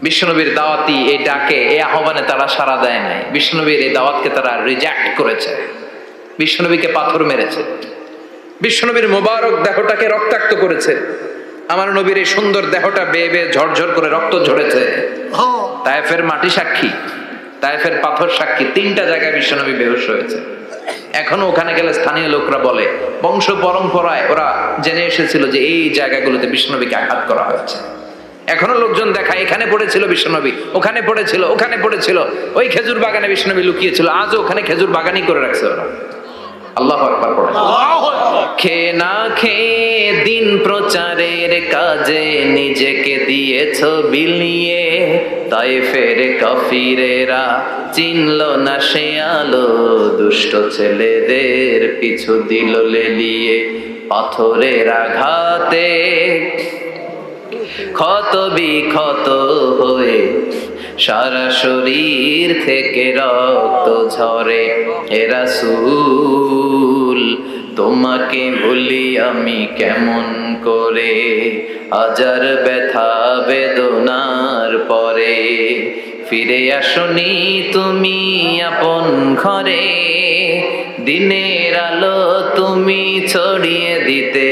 বিশ্বনবীর দাওয়াতি এই ডাকে, এই আহ্বানে তারা সাড়া দেয় নাই। বিশ্বনবীর এই দাওয়াতকে তারা রিজেক্ট করেছে, বিশ্বনবীকে পাথর মেরেছে, বিশ্বনবীর মোবারক দেহটাকে রক্তাক্ত করেছে। আমার নবীর এই সুন্দর দেহটা বেয়ে বেয়ে ঝরঝর করে রক্ত ঝরেছে। তায়েফের মাটি সাক্ষী, তায়েফের পাথর সাক্ষী। 3টা জায়গায় বিশ্বনবী বেহুশ হয়েছে। এখনো ওখানে গেলে স্থানীয় লোকরা বলে, বংশ পরম্পরায় ওরা জেনে এসেছিল যে এই জায়গাগুলোতে বিশ্বনবীকে আঘাত করা হয়েছে। এখনো লোকজন দেখায় এখানে পড়েছিল বিশ্বনবী, ওখানে পড়েছিল, ওখানে পড়েছিল, ওই খেজুর বাগানে বিশ্বনবী লুকিয়েছিল, আজও ওখানে খেজুর বাগানই করে রাখছে ওরা। আল্লাহু আকবার পড়ে। খেয়ে না খেয়ে দিন প্রচারের কাজে নিজেকে দিয়েছ বিলিয়ে, তায়েফের কাফিরেরা চিনল না সে আলো, দুষ্ট ছেলেদের পিছু দিল লেলিয়ে। পাথরের আঘাতে ক্ষত বিক্ষত হয়ে সারা শরীর থেকে রক্ত ঝরে। হে রাসূল তোমাকে ভুলি আমি কেমন করে, হাজার ব্যথা বেদনার পরে। ফিরে আসনি তুমি আপন ঘরে, দিনের আলো তুমি ছড়িয়ে দিতে।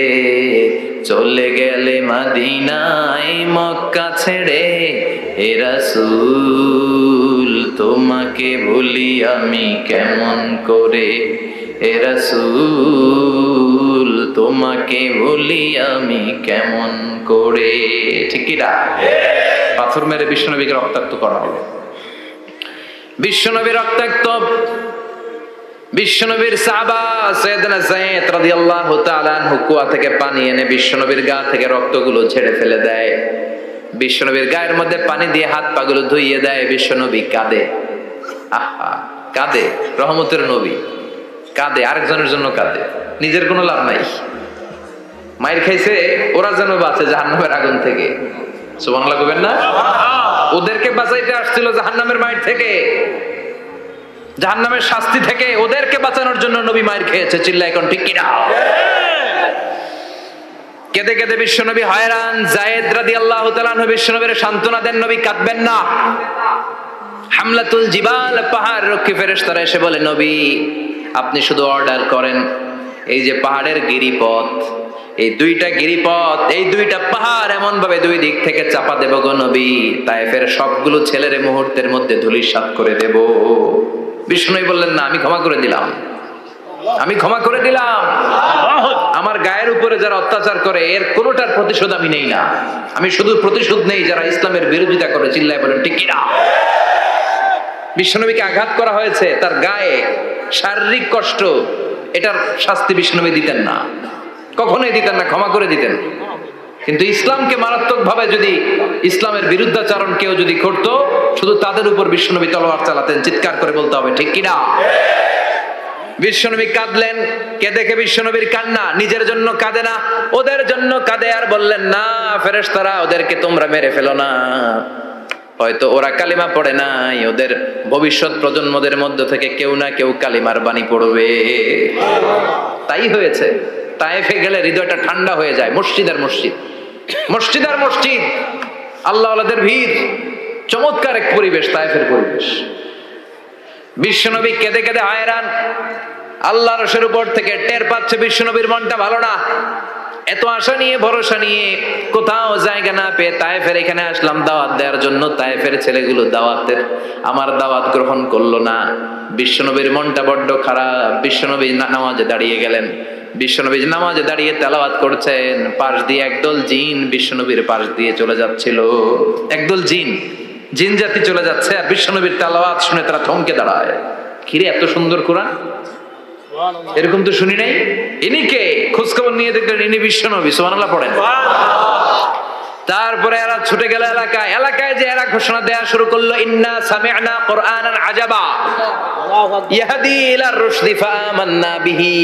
চলে গেলে মদিনায় মক্কা ছেড়ে। হে রাসূল তোমাকে ভুলি আমি কেমন করে, হে রাসূল তোমাকে ভুলি আমি কেমন করে। ঠিক কি না? পাথর মেরে বিশ্বনবীকে রক্তাক্ত করা হলো। বিশ্বনবী রক্তাক্ত। বিশ্বনবীর সাহাবা সাইয়েদনা যায়েদ রাদিয়াল্লাহু তাআলা আনহু কুয়া থেকে পানি এনে বিশ্বনবীর গা থেকে রক্তগুলো ঝেড়ে ফেলে দেয়। বিশ্বনবীর গায়ের মধ্যে পানি দিয়ে হাত পাগুলো ধুইয়ে দেয়। বিশ্বনবী কাঁদে, আহা কাঁদে। রহমতের নবী কাঁদে, আরেকজনের জন্য কাঁদে, নিজের কোনো লাভ নাই। মায়ের খাইছে, ওরা যেন বাঁচে জাহান্নামের আগুন থেকে। সুবহানাল্লাহ কইবেন না? ওদেরকে বাঁচাইতে আসছিল জাহান্নামের মায়ের থেকে, জাহান্নামের শাস্তি থেকে। ওদেরকে বাঁচানোর জন্য নবী মায়ের খেয়েছে। চিল্লায় এখন ঠিক কিনা? কেঁদে কেঁদে বিশ্বনবী হয়রান। যায়েদ রাদিয়াল্লাহু তাআলা আনহু বিশ্বনবীর সান্ত্বনা দেন, নবী কাঁদবেন না। হামলাতুল জিবাল, পাহাড় রক্ষী ফেরেশতারা এসে বলে, নবী আপনি শুধু অর্ডার করেন, এই যে পাহাড়ের গিরিপথ, এই 2টা গিরিপথ, এই 2টা পাহাড় এমন ভাবে 2 দিক থেকে চাপা দেব গো নবী, তায়েফের সবগুলো ছেলের মুহূর্তের মধ্যে ধূলিসাৎ করে দেব। বিষ্ণুই বললেন, না আমি ক্ষমা করে দিলাম, আমি ক্ষমা করে দিলাম। আমার গায়ের উপরে যারা অত্যাচার করে এর কোনোটার প্রতিশোধ আমি নেই না। আমি শুধু প্রতিশোধ নেই যারা ইসলামের বিরোধিতা করে। চিল্লায় বলেন ঠিক কিনা? বিশ্বনবীকে আঘাত করা হয়েছে, তার গায়ে শারীরিক কষ্ট, এটার শাস্তি বিশ্বনবী দিতেন না, কখনোই দিতেন না, ক্ষমা করে দিতেন। কিন্তু ইসলামকে মারাত্মক ভাবে যদি ইসলামের বিরুদ্ধাচরণ কেউ যদি করতো, শুধু তাদের উপর বিশ্বনবী তলোয়ার চালাতেন। চিৎকার করে বলতে হবে ঠিক কিনা? বিশ্বনবী কাঁদলেন। কে দেখে বিশ্বনবীর কান্না? নিজের জন্য কাঁদে না, ওদের জন্য কাঁদে। আর বললেন, না ফেরেশতারা ওদেরকে তোমরা মেরে ফেলো না, হয়তো ওরা কালিমা পড়ে নাই, ওদের ভবিষ্যৎ প্রজন্মদের মধ্য থেকে কেউ না কেউ কালিমার বাণী পড়বে। তাই হয়েছে। তায়েফে গেলে হৃদয়টা ঠান্ডা হয়ে যায়। মসজিদ আর মসজিদ, মসজিদ আর মসজিদ, আল্লাহ ওয়ালাদের ভিড়, চমৎকার এক পরিবেশ তায়েফের পরিবেশ। বিশ্বনবী কেঁদে কেঁদে হয়রান। আল্লাহর রসের উপর থেকে টের পাচ্ছে বিশ্বনবীর মনটা ভালো না। এত আশা নিয়ে ভরসা নিয়ে কোথাও জায়গা না পেয়ে তায়েফের এখানে আসলাম দাওয়াত দেওয়ার জন্য। তায়েফের ছেলেগুলো দাওয়াতের আমার দাওয়াত গ্রহণ করলো না। বিশ্বনবীর মনটা বড্ড খারাপ। বিশ্বনবী নামাজে দাঁড়িয়ে গেলেন। বিশ্বনবী নামাজে দাঁড়িয়ে তেলাওয়াত করছেন, পাশ দিয়ে একদল জিন বিশ্বনবীর পাশ দিয়ে চলে যাচ্ছিল। একদল জিন, জিন জাতি চলে যাচ্ছে, আর বিশ্বনবীর তেলাওয়াত শুনে তারা থমকে দাঁড়ায়। কিরে এত সুন্দর কোরআন, এরকম তো শুনি নাই। ইনি কে? খোঁজখবর নিয়ে দেখলেন ইনি বিশ্বনবী। সুবহানাল্লাহ পড়েন। তারপরে এরা ছুটে গেল এলাকায়। এলাকায় যে এরা ঘোষণা দেয়া শুরু করলো, ইন্না সামি'না কুরআনান আজাবা ইয়াহদি ইলা রুশদি ফাআমান্না বিহি।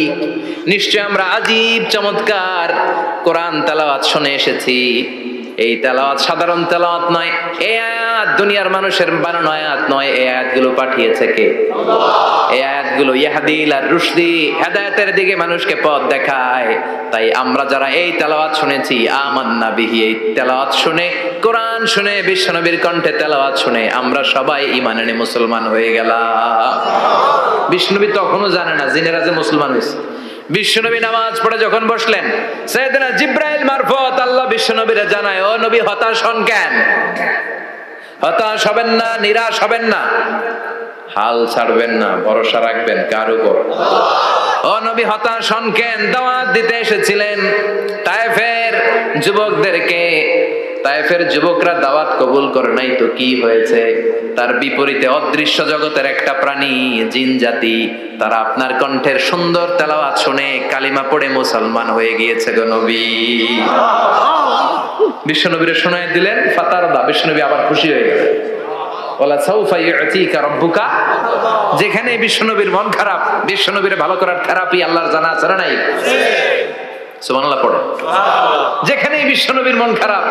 নিশ্চয় আমরা আজীব চমৎকার কোরআন তেলাওয়াত শুনে এসেছি, এই তেলাওয়াত সাধারণ তেলাওয়াত নয়, এই আয়াত দুনিয়ার মানুষের বানানো আয়াত নয়, এই আয়াতগুলো পাঠিয়েছে কে? এই আয়াতগুলো ইয়াহদি ইলা রুশদি, হেদায়েতের দিকে মানুষকে পথ দেখায়। তাই আমরা যারা এই তেলাওয়াত শুনেছি, আমান্না বিহি, এই তেলাওয়াত শুনে, কোরআন শুনে, বিশ্বনবীর কণ্ঠে তেলাওয়াত শুনে আমরা সবাই ঈমান এনে মুসলমান হয়ে গেলাম। বিশ্বনবী তখনও জানে না জিনেরা যে মুসলমান হয়েছে। বিশ্বনবী নামাজ পড়ে যখন বসলেন, সাইয়েদনা জিব্রাইল মারফত আল্লাহ বিশ্বনবীরে জানায়, ও নবী হতাশ হন কেন? হতাশ হবেন না, নিরাশ হবেন না, হাল ছাড়বেন না, ভরসা রাখবেন কার উপর? ও নবী হতাশ হন কেন? দাওয়াত দিতে এসেছিলেন তায়েফের যুবকদেরকে, তায়েফের যুবকরা দাওয়াত কবুল করে নাই তো কি হয়েছে? তার বিপরীতে অদৃশ্য জগতের একটা প্রাণী, জিন জাতি, তারা আপনার কণ্ঠের সুন্দর তেলাওয়াত শুনে কালিমা পড়ে মুসলমান হয়ে গিয়েছে গো নবী। বিশ্বনবীরে শোনায় দিলেন, ফাতারদা, বিশ্বনবী আবার খুশি হয়ে গেলেন। ওয়ালা সাউফা ইউতিকা রাব্বুকা, যেখানে বিশ্বনবীর মন খারাপ, বিশ্বনবীরে ভালো করার থেরাপি আল্লাহর জানা আছে না নাই? সুবহানাল্লাহ পড়ো। যেখানে বিশ্বনবীর মন খারাপ,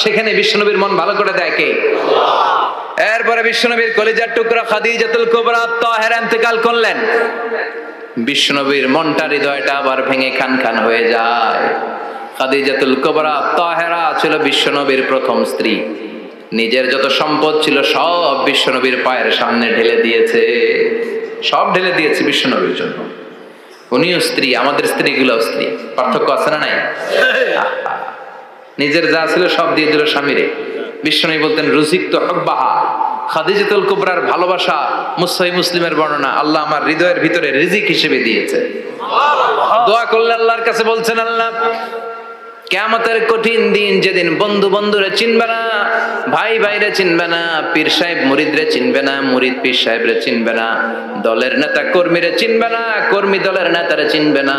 সেখানে বিশ্বনবীর মন ভালো করে দেয় কে? এরপরে বিশ্বনবীর কলিজার টুকরা খাদিজাতুল কুবরা তাহেরা ইন্তেকাল করলেন। বিশ্বনবীর মনটা, হৃদয়টা আবার ভেঙে খান খান হয়ে যায়। খাদিজাতুল কুবরা তাহেরা ছিল বিশ্বনবীর প্রথম স্ত্রী। নিজের যত সম্পদ ছিল সব বিশ্বনবীর পায়ের সামনে ঢেলে দিয়েছে, সব ঢেলে দিয়েছে বিশ্বনবীর জন্য। উনিও স্ত্রী, আমাদের স্ত্রীগুলো স্ত্রী, পার্থক্য আছে না নাই? নিজের যা ছিল সব দিয়ে দিল স্বামীরে। বিশ্বনবী বলতেন রুজিকতু হুব্বাহা, খাদিজাতুল কুবরার ভালোবাসা সহিহ মুসলিমের বর্ণনা, আল্লাহ আমার হৃদয়ের ভিতরে রিজিক হিসেবে দিয়েছে। দোয়া করলে আল্লাহর কাছে বলছেন, আল্লাহ কিয়ামতের কঠিন দিন, যেদিন বন্ধু বন্ধুরে চিনবে না, ভাই ভাইরে চিনবে না, পীর সাহেব মুরিদরে চিনবে না, মুরিদ পীর সাহেবরে চিনবে না, দলের নেতা কর্মীরে চিনবে না, কর্মী দলের নেতারে চিনবে না,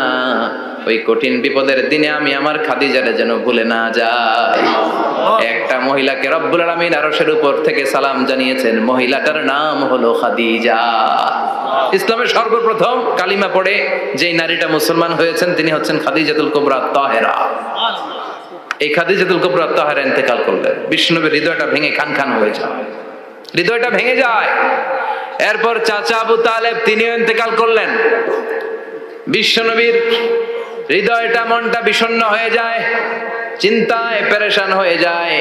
ওই কঠিন বিপদের দিনে আমি আমার খাদিজারে যেন ভুলে না যাই। একটা মহিলাকে রব্বুল আলামিন আরশের উপর থেকে সালাম জানিয়েছেন, মহিলাটার নাম হলো খাদিজা। ইসলামের সর্বপ্রথম কালিমা পড়ে যেই নারীটা মুসলমান হয়েছেন তিনি হচ্ছেন খাদিজাতুল কুবরা তাহেরা। এই খাদিজাতুল কুবরা তাহেরা ইন্তেকাল করলেন। বিশ্বনবীর হৃদয়টা ভেঙে খান খান হয়ে যায়, হৃদয়টা ভেঙে যায়। এরপর চাচা আবু তালেব তিনিও ইন্তেকাল করলেন। বিশ্বনবীর হৃদয়টা, মনটা বিষণ্ণ হয়ে যায়, চিন্তায় পেরেশান হয়ে যায়।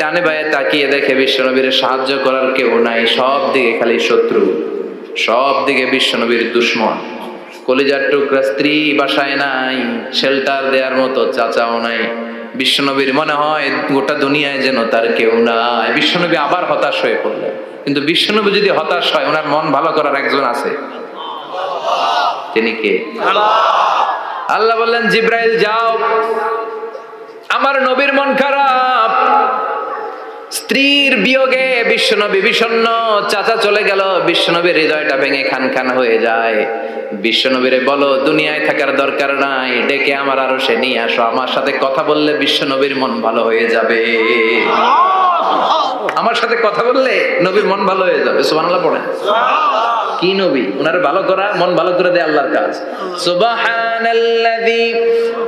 ডানে বায়ে তাকিয়ে দেখে বিশ্বনবীর সাহায্য করার কেউ নাই, সব দিকে খালি শত্রু, সব দিকে বিশ্বনবীর দুশ্মন। কলিজার টুকরা স্ত্রী বাসায় নাই, শেল্টার দেওয়ার মতো চাচাও নাই। বিশ্বনবীর মনে হয় গোটা দুনিয়ায় যেন তার কেউ নাই। বিশ্বনবী আবার হতাশ হয়ে পড়লেন। কিন্তু বিশ্বনবী যদি হতাশ হয়, ওনার মন ভালো করার একজন আছে, তিনি কে? আল্লাহ বললেন, জিব্রাইল যাও, আমার নবীর মন খারাপ, স্ত্রীর বিয়োগে বিশ্বনবী বিষণ্ণ, চাচা চলে গেল, বিশ্বনবীর হৃদয়টা ভেঙে খান খান হয়ে যায়। বিশ্বনবীরে বলো দুনিয়ায় থাকার দরকার নাই, ডেকে আমার আরশে নিয়ে আসো, আমার সাথে কথা বললে বিশ্বনবীর মন ভালো হয়ে যাবে। আমার সাথে কথা বললে নবীর মন ভালো হয়ে যাবে। সুবহানাল্লাহ পড়েন। কি নবী, উনার ভালো করা, মন ভালো করে দেয় আল্লাহর কাজ। সুবহানাল্লাযী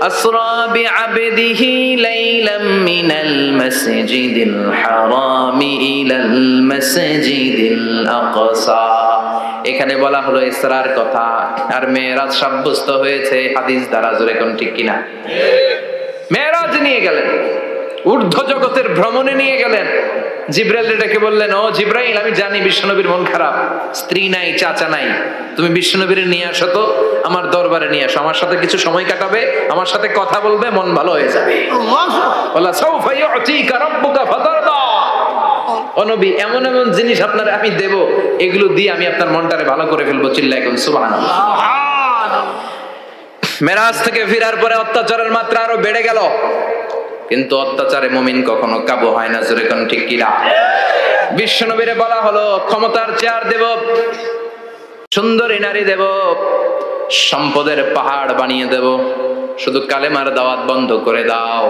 আসরা বিআবদিহি লাইলাম মিনাল মাসজিদিল হারামি ইলাল মাসজিদিল আকসা। এখানে বলা হলো ইসরার কথা, আর মেরাজ সাব্যস্ত হয়েছে হাদিস দ্বারা। জোরে কোন ঠিক কিনা? মেরাজ নিয়ে গেলেন, ঊর্ধ্ব জগতের ভ্রমণে নিয়ে গেলেন। জিব্রাইল ডেকে বললেন, ও জিব্রাইল, আমি জানি বিশ্বনবীর মন খারাপ, স্ত্রী নাই, চাচা নাই, তুমি বিশ্বনবীর নিয়ে আসো তো, আমার দরবারে নিয়ে আসো, আমার সাথে কিছু সময় কাটাবে, আমার সাথে কথা বলবে, মন ভালো হয়ে যাবে। ওয়ালা সাউফা ইউতিকা রাব্বুকা ফাতারদা। ও নবী, এমন এমন জিনিস আপনার আমি দেব, এগুলো দিয়ে আমি আপনার মনটারে ভালো করে ফেলবো। চিল্লায় কোন সুবহানাল্লাহ। মেরাজ থেকে ফেরার পরে অত্যাচারের মাত্রা আরো বেড়ে গেল, কিন্তু অত্যাচারে মুমিন কখনো কাবু হয় না। জোরে কোন ঠিক কিনা? বিশ্বনবীরে বলা হলো, ক্ষমতার চেয়ার দেব, সুন্দরী নারী দেব, সম্পদের পাহাড় বানিয়ে দেব, শুধু কালেমার দাওয়াত বন্ধ করে দাও।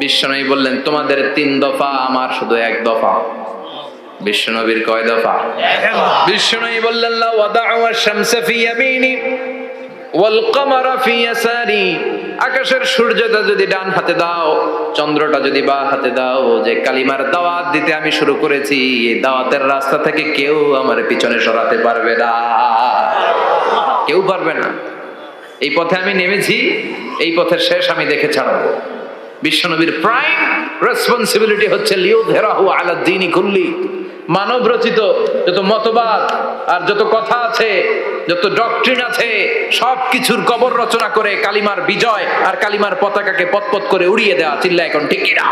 বিশ্বনবী বললেন, তোমাদের 3 দফা, আমার শুধু 1 দফা। বিশ্বনবীর কয় দফা? বিশ্বনবী বললেন, লা ওয়াদা'u আশ-শামসা ফি ইয়ামিনি ওয়াল কামারা ফি ইয়াসারি আকাশের সূর্যটা যদি ডান হাতে দাও, চন্দ্রটা যদি বাঁ হাতে দাও, যে কালিমার দাওয়াত দিতে আমি শুরু করেছি, এই দাওয়াতের রাস্তা থেকে কেউ আমার পিছনে সরাতে পারবে না, কেউ পারবে না। এই পথে আমি নেমেছি, এই পথের শেষ আমি দেখে ছাড়বো। বিশ্বনবীর প্রাইম রেসপন্সিবিলিটি হচ্ছে লিউযহিরাহু আলা দ্বীনি কুল্লি। মানব রচিত যত মতবাদ আর যত কথা আছে, যত ডক্ট্রিন আছে, সবকিছুর কবর রচনা করে কালিমার বিজয় আর কালিমার পতাকাকে পতপত করে উড়িয়ে দেওয়া। চিল্লা এখন ঠিক কিনা?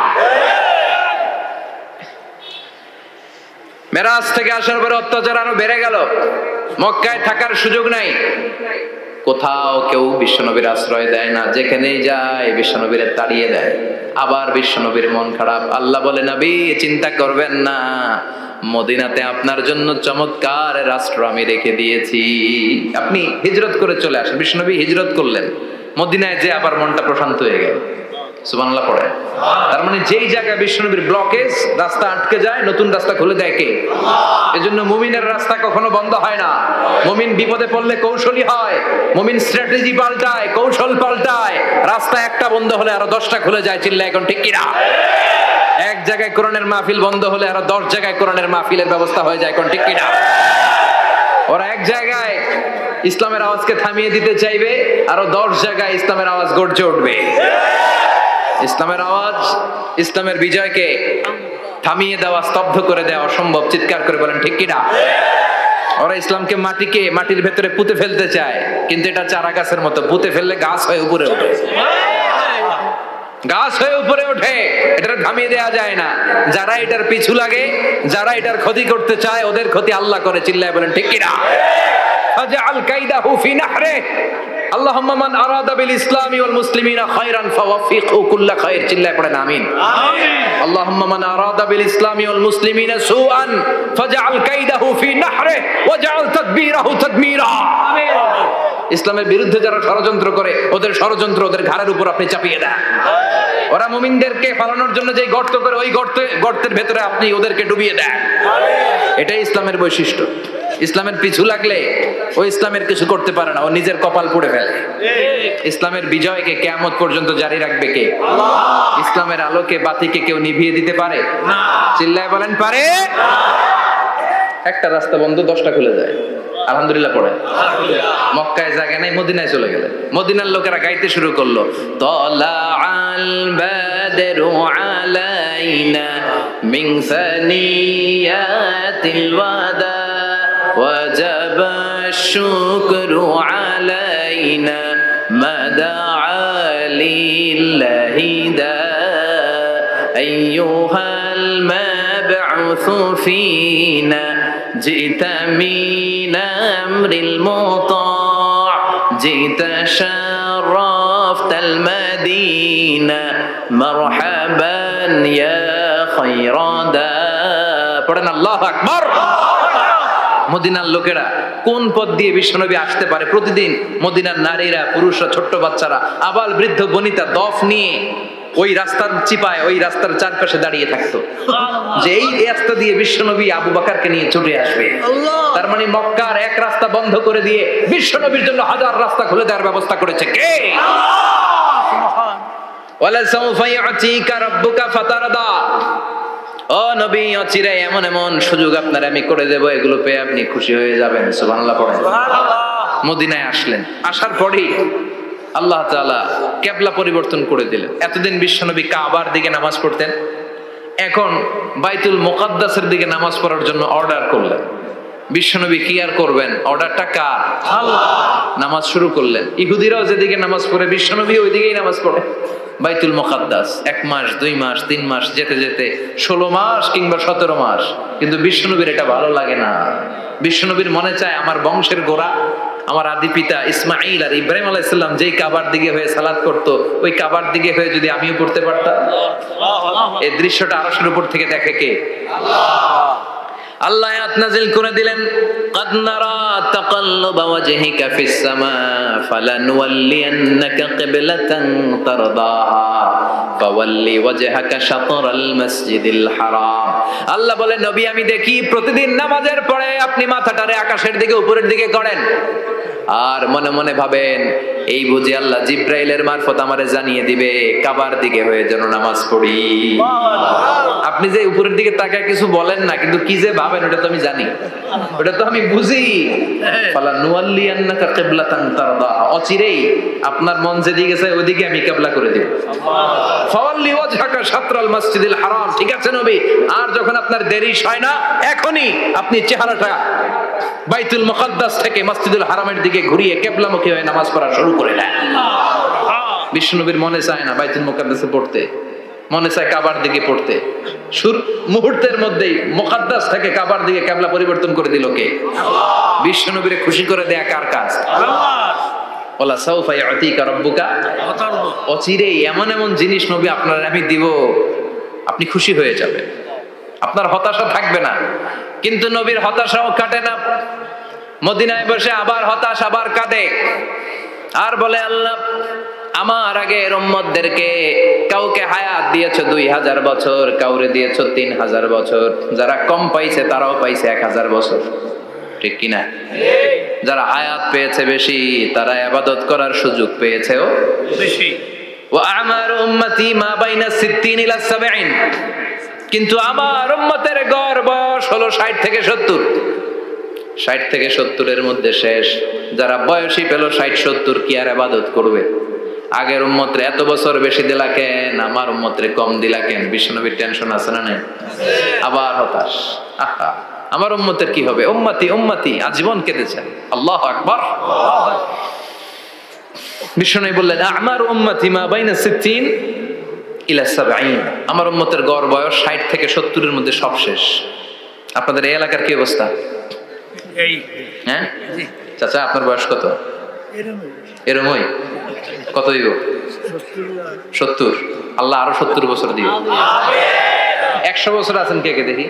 মেরাজ থেকে আসার পরে অত্যাচার আরো বেড়ে গেল, মক্কায় থাকার সুযোগ নাই, কোথাও কেউ বিশ্বনবীর আশ্রয় দেয় না, যেখানেই যায় বিশ্বনবীর তাড়িয়ে দেয়। আবার বিশ্বনবীর মন খারাপ। আল্লাহ বলে, নবী চিন্তা করবেন না, মদিনাতে আপনার জন্য চমৎকার রাষ্ট্র আমি রেখে দিয়েছি, আপনি হিজরত করে চলে আসেন। বিশ্বনবী হিজরত করলেন, মদিনায় যে আবার মনটা প্রশান্ত হয়ে গেল। সুবহানাল্লাহ পড়ে। তার মানে যেই জায়গায় বিশ্বনবীর ব্লকেজ, রাস্তা আটকে যায়, নতুন রাস্তা খুলে দেয় কে? এজন্য মুমিনের রাস্তা কখনো বন্ধ হয় না। মুমিন বিপদে পড়লে কৌশলী হয়, মুমিন স্ট্র্যাটেজি পাল্টায়, কৌশল পাল্টায়। রাস্তা একটা বন্ধ হলে আরো 10টা খুলে যায়। চিল্লা এখন ঠিক কিনা? এক জায়গায় কোরআনের মাহফিল বন্ধ হলে আরো 10 জায়গায় কোরআনের মাহফিলের ব্যবস্থা হয়ে যায়। এখন ঠিক কিনা? ওরা এক জায়গায় ইসলামের আওয়াজকে থামিয়ে দিতে চাইবে, আরো 10 জায়গায় ইসলামের আওয়াজ গর্জে উঠবে। ইসলামের আওয়াজ, ইসলামের বিজয়কে থামিয়ে দেওয়া, স্তব্ধ করে দেওয়া অসম্ভব। চিৎকার করে বলেন ঠিক কিনা? ওরা ইসলামকে মাটির ভেতরে পুঁতে ফেলতে চায়, কিন্তু এটা চারা গাছের মতো, পুঁতে ফেললে গাছ হয়ে উপরে ওঠে, গাছ হয়ে উপরে ওঠে, এটা থামিয়ে দেওয়া যায় না। যারা এটার পিছু লাগে, যারা এটার ক্ষতি করতে চায়, ওদের ক্ষতি আল্লাহ করে। চিল্লায় বলেন ঠিক কিনা? ফাজআল কাইদাহু ফি নাহরে। আল্লাহুম্মা মান আরাদা বিল ইসলামি ওয়াল মুসলিমিনা খায়রান ফাওয়াফিকহু কুল্লা খায়র। চিল্লায় পড়েন আমিন। আমিন। আল্লাহুম্মা মান আরাদা বিল ইসলামি ওয়াল মুসলিমিনা সুআন ফাজআল কাইদাহু ফি নাহরে ওয়াজআল তাদবীরাহু তাদমীরা। আমিন। ইসলামের বিরুদ্ধে যারা ষড়যন্ত্র করে, ওদের ষড়যন্ত্র ওদের ঘাড়ের উপর আপনি চাপিয়ে দেন। ওরা মুমিনদেরকে ফালানোর জন্য যে গর্ত করে, ওই গর্তের ভেতরে আপনি ওদেরকে ডুবিয়ে দেন। এটাই ইসলামের বৈশিষ্ট্য। ইসলামের পিছু লাগলে ও ইসলামের কিছু করতে পারে না, ও নিজের কপাল পুড়ে ফেলে। ইসলামের বিজয়কে কিয়ামত পর্যন্ত জারি রাখবে কে? আল্লাহ। ইসলামের আলোকে, বাতিকে কেউ নিভিয়ে দিতে পারে না? চিল্লায় বলেন পারে না। একটা রাস্তা বন্ধ, 10টা খুলে যায়। আলহামদুলিল্লাহ পড়ে। মক্কায় জায়গা নাই, মদিনায় চলে গেলে মদিনার লোকেরা গাইতে শুরু করলো, তলা আল বাদরু আলাইনা মিন সানিয়াতিল ওয়াদা وجب الشكر علينا ما دعا لله دا أيها المبعوث فينا جئت من أمر المطاع جئت شرفت المدينة مرحبا يا خير دا পড়েন আল্লাহু আকবার। মদিনার লোকেরা কোন পথ দিয়ে বিশ্বনবী আসতে পারে? প্রতিদিন মদিনার নারীরা, পুরুষরা, ছোট্ট বাচ্চারা, আবাল বৃদ্ধ বনিতা দফ নিয়ে ওই রাস্তার চিপায়, ওই রাস্তার চারপাশে দাঁড়িয়ে থাকতো, যে এই রাস্তা দিয়ে বিশ্বনবী আবু বকরকে নিয়ে ছুটে আসবে। তার মানে মক্কার এক রাস্তা বন্ধ করে দিয়ে বিশ্বনবীর জন্য হাজার রাস্তা খুলে দেওয়ার ব্যবস্থা করেছে কে? ওয়ালা সাউফা ইয়াতিকা রাব্বুকা ফাতারদা। ও নবী, অচিরে এমন এমন সুযোগ আপনার আমি করে দেব, এগুলো পেয়ে আপনি খুশি হয়ে যাবেন। সুবহানাল্লাহ পড়েন। মদিনায় আসলেন, আসার পরেই আল্লাহ তাআলা কিবলা পরিবর্তন করে দিলেন। এতদিন বিশ্বনবী কাবার দিকে নামাজ পড়তেন, এখন বাইতুল মুকাদ্দাসের দিকে নামাজ পড়ার জন্য অর্ডার করলেন। বিশ্বনবী কি আর করবেন, অর্ডারটা কার? আল্লাহ। নামাজ শুরু করলেন। ইহুদিরাও যেদিকে নামাজ পড়ে, বিশ্বনবী ওইদিকেই নামাজ পড়ে। বাইতুল মুকাদ্দাস 1 মাস 2 মাস 3 মাস যেতে যেতে 16 মাস কিংবা 17 মাস, কিন্তু বিশ্বনবীর এটা ভালো লাগে না। বিশ্বনবীর মনে চায় আমার বংশের গোড়া, আমার আদি পিতা ইসমাইল আর ইব্রাহিম আলাইহিস সালাম যেই কাবার দিকে হয়ে সালাত করত, ওই কাবার দিকে হয়ে যদি আমিও পড়তে পারতাম। এই দৃশ্যটা আরশের উপর থেকে দেখে কে? আল্লাহ। আল্লাহ আয়াত নাযিল করে দিলেন, قد نرى تقلب وجهك في السماء فلنولينك قبلة ترضاها فولي وجهك شطر المسجد الحرام। আল্লাহ বলেন, নবী আমি দেখি প্রতিদিন নামাজের পরে আপনি মাথাটারে আকাশের দিকে, উপরের দিকে করেন, আর মনে মনে ভাবেন এই বুঝি আল্লাহ জিব্রাইলের মারফত আমারে জানিয়ে দিবে কাবার দিকে হয়ে যেন নামাজ পড়ি। আপনি যে উপরের দিকে তাকায় কিছু বলেন না, কিন্তু কি যে ভাবেন ওটা তো আমি জানি, ওটা তো আমি বুঝি। ফালা নুওয়াল্লিয়ান্নাকা কিবলাতান তারদাহা, অচিরেই আপনার মন যেদিকে চায় ওইদিকে আমি কিবলা করে দেব। ফাওয়াল্লি ওয়াজহাকা শাতরাল মাসজিদিল হারাম, ঠিক আছে নবী? আর যখন আপনার দেরি হয় না, এখনই আপনি চেহারাটা বাইতুল মুকাদ্দাস থেকে মসজিদুল হারামের দিকে ঘুরিয়ে কিবলামুখী হয়ে নামাজ পড়া শুরু করে দেন। বিশ্বনবীর মনে চায় না বাইতুল মুকাদ্দাসে পড়তে, মনে চায় কাবার দিকে পড়তে। মুহূর্তের মধ্যেই মুকাদ্দাস থেকে কাবার দিকে কিবলা পরিবর্তন করে দিল কে? বিশ্বনবীরে খুশি করে দেয়া কার কাজ? ওয়ালা সাউফা ইয়াতিকা রাব্বুকা, অচিরেই এমন এমন জিনিস নবী আপনার আমি দিব, আপনি খুশি হয়ে যাবেন, আপনার হতাশা থাকবে না। কিন্তু নবীর হতাশাও কাটে না, মদিনায় বসে আবার হতাশ, আবার কাঁদে, আর বলে আল্লাহ আমার আগের উম্মতদেরকে কাউকে হায়াত দিয়েছো 2000 বছর, কাউরে দিয়েছো 3000 বছর, যারা কম পাইছে তারাও পাইছে 1000 বছর, ঠিক কিনা? যারা হায়াত পেয়েছে বেশি তারা ইবাদত করার সুযোগ পেয়েছেও বেশি। ওয়া আমারু উম্মতি মা বাইনা 60 ইলা 70, কিন্তু আমার উম্মতের গড় বয়স হলো 60 থেকে 70। 60 থেকে 70 এর মধ্যে শেষ। যারা বয়সী পেল 60-70, কি আর ইবাদত করবে? আগের উম্মতরে এত বছর বেশি দিলা কেন, আমার উম্মতরে কম দিলা কেন? বিশ্বনবীর টেনশন আছে না নাই? আবার হতাশ, আহা আমার উম্মতের কি হবে? উম্মতি উম্মতি আজীবন কেঁদেছেন। আল্লাহু আকবার। বিশ্বনবী বললেন আমার উম্মতি মা বাইনা 60 ইলা 70, আমার উম্মতের গড় বয়স 60 থেকে 70 এর মধ্যে সব শেষ। আপনাদের এই এলাকার কি অবস্থা? হ্যাঁ চাচা, আপনার বয়স কত? এরমই কত দিব? 70। আল্লাহ আরো 70 বছর দিবে। 100 বছর আছেন কে কে দেখি?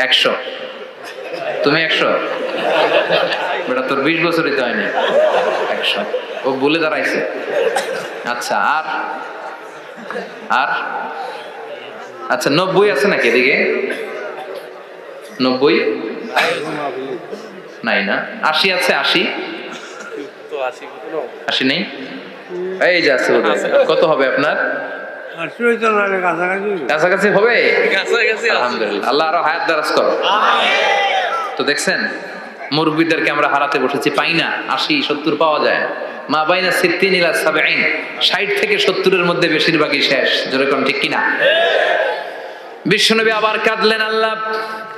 100। তুমি 100? বেটা তোর 20 বছরই তো হয়নি। 100 ও বলে দাঁড়াইছে। আচ্ছা, আর আর আচ্ছা 90 আছে নাকি এদিকে? 90 নাই না? 80 আছে? 80 80 নেই? এই যে আছে। কত হবে আপনার? কাছাকাছি হবে। আলহামদুলিল্লাহ, আল্লাহ আরো হায়াত দারাজ করো। তো দেখছেন মুরব্বীদেরকে আমরা হারাতে বসেছি, পাই না। 80-70 পাওয়া যায়। মা বাইনা 60 ইলা 70, 60 থেকে 70 এর মধ্যে বেশিরভাগই শেষ। যেরকম ঠিক কিনা? বিশ্বনবী আবার কাঁদলেন, আল্লাহ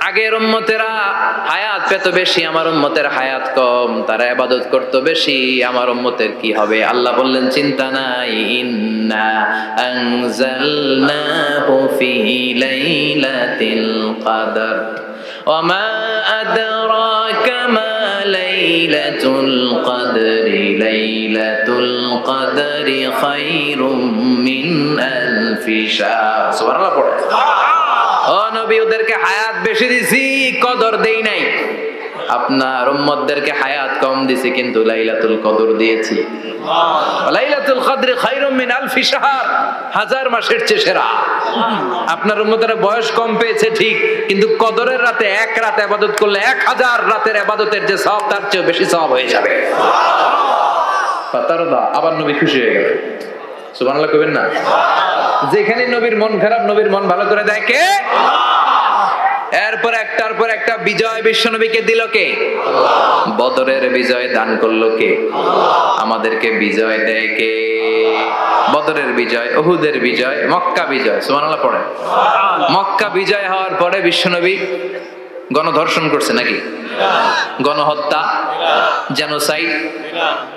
আগের উম্মতেরা হায়াত পেত বেশি, আমার উম্মতের হায়াত কম, তারা ইবাদত করত বেশি, আমার উম্মতের কি হবে? আল্লাহ বললেন চিন্তা নাই, ইন্না আনজালনাহু ফি লাইলাতিল কদর ওয়া মা আদরাকা মা লাইলাতুল কদরি লাইলাতুল কদরি খায়রুম মিন আলফি শাহর। সুবহানাল্লাহ পড়ে। ও নবী, ওদেরকে হায়াত বেশি দিছি, কদর দেই নাই। আপনার উম্মতদেরকে হায়াত কম দিছি, কিন্তু লাইলাতুল কদর দিয়েছি। লাইলাতুল কদর খায়রুম মিন আলফি শাহর, 1000 মাসের চেয়ে সেরা। আপনার উম্মতেরা বয়স কম পেয়েছে ঠিক, কিন্তু কদরের রাতে এক রাত ইবাদত করলে 1000 রাতের ইবাদতের যে সওয়াব তার চেয়ে বেশি সওয়াব হয়ে যাবে। ফাতারদা, আবার নবী খুশি হয়ে গেলেন। সুবহানাল্লাহ কইবেন না? যেখানে নবীর মন খারাপ, নবীর মন ভালো করে দেয় কে? এরপর একটার পর একটা বিজয় বিশ্বনবীকে দিল কে? বদরের বিজয় দান করলো কে? আমাদেরকে বিজয় দেয় কে? বদরের বিজয়, উহুদের বিজয়, মক্কা বিজয়। সুবহানাল্লাহ পড়ে। মক্কা বিজয় হওয়ার পরে বিশ্বনবী গণধর্ষণ করছে নাকি? গণহত্যা, জেনোসাইড,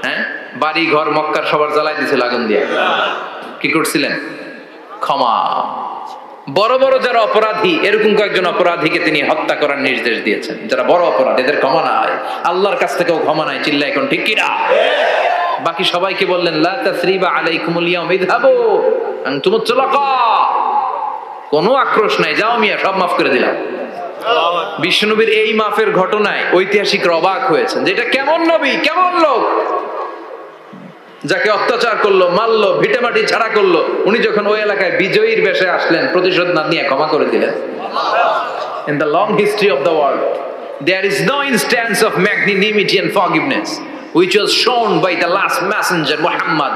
হ্যাঁ, বাড়ি ঘর মক্কার সবার জ্বালাই দিয়েছিল আগুন দিয়ে। কি করছিলেন? ক্ষমা। বড় বড় যারা অপরাধী, এরকম কয়েকজন অপরাধীকে তিনি হত্যা করার নির্দেশ দিয়েছেন। যারা বড় অপরাধ, এদের ক্ষমা নাই, আল্লাহর কাছ থেকেও ক্ষমা নাই। চিল্লা এখন ঠিক কিনা? বাকি সবাইকে বললেন লা তাসরিবা আলাইকুমুল ইয়াউম ইযহাবু আনতুমুত তুলাকা, কোনো আক্রোশ নাই, যাও মিয়া, সব মাফ করে দিলাম। বিশ্বনবীর এই মাফের ঘটনায় ঐতিহাসিকরা অবাক হয়েছেন যে এটা কেমন নবী, কেমন লোক, যাকে অত্যাচার করলো, মারলো, ভিটেমাটি ছাড়া করলো, উনি যখন ওই এলাকায় বিজয়ীর বেশে আসলেন, প্রতিশোধ না নিয়ে ক্ষমা করে দিলেন। In the long history of the world, there is no instance of magnanimity and forgiveness which was shown by the last messenger Muhammad,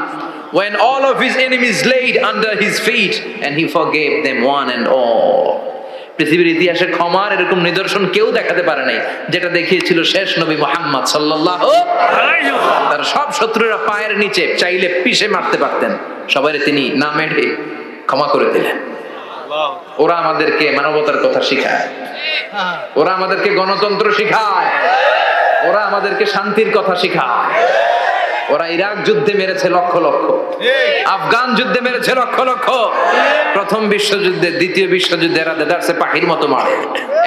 when all of his enemies laid under his feet and he forgave them one and all. পৃথিবীর ইতিহাসে ক্ষমার এরকম নিদর্শন কেউ দেখাতে পারে নাই যেটা দেখিয়েছিল শেষ নবী মুহাম্মদ সাল্লাল্লাহু আলাইহি ওয়াসাল্লাম। তার সব শত্রুরা পায়ের নিচে চাইলে পিষে মারতে পারতেন, সবাই তিনি না মেরে ক্ষমা করে দিলেন। ওরা আমাদেরকে মানবতার কথা শিখায়, ওরা আমাদেরকে গণতন্ত্র শিখায়, ওরা আমাদেরকে শান্তির কথা শিখায়। ওরা ইরাক যুদ্ধে মেরেছে লক্ষ লক্ষ, আফগান যুদ্ধে মেরেছে লক্ষ লক্ষ, প্রথম বিশ্বযুদ্ধে, দ্বিতীয় বিশ্বযুদ্ধে এরা দেদারসে পাখির মতো মারে,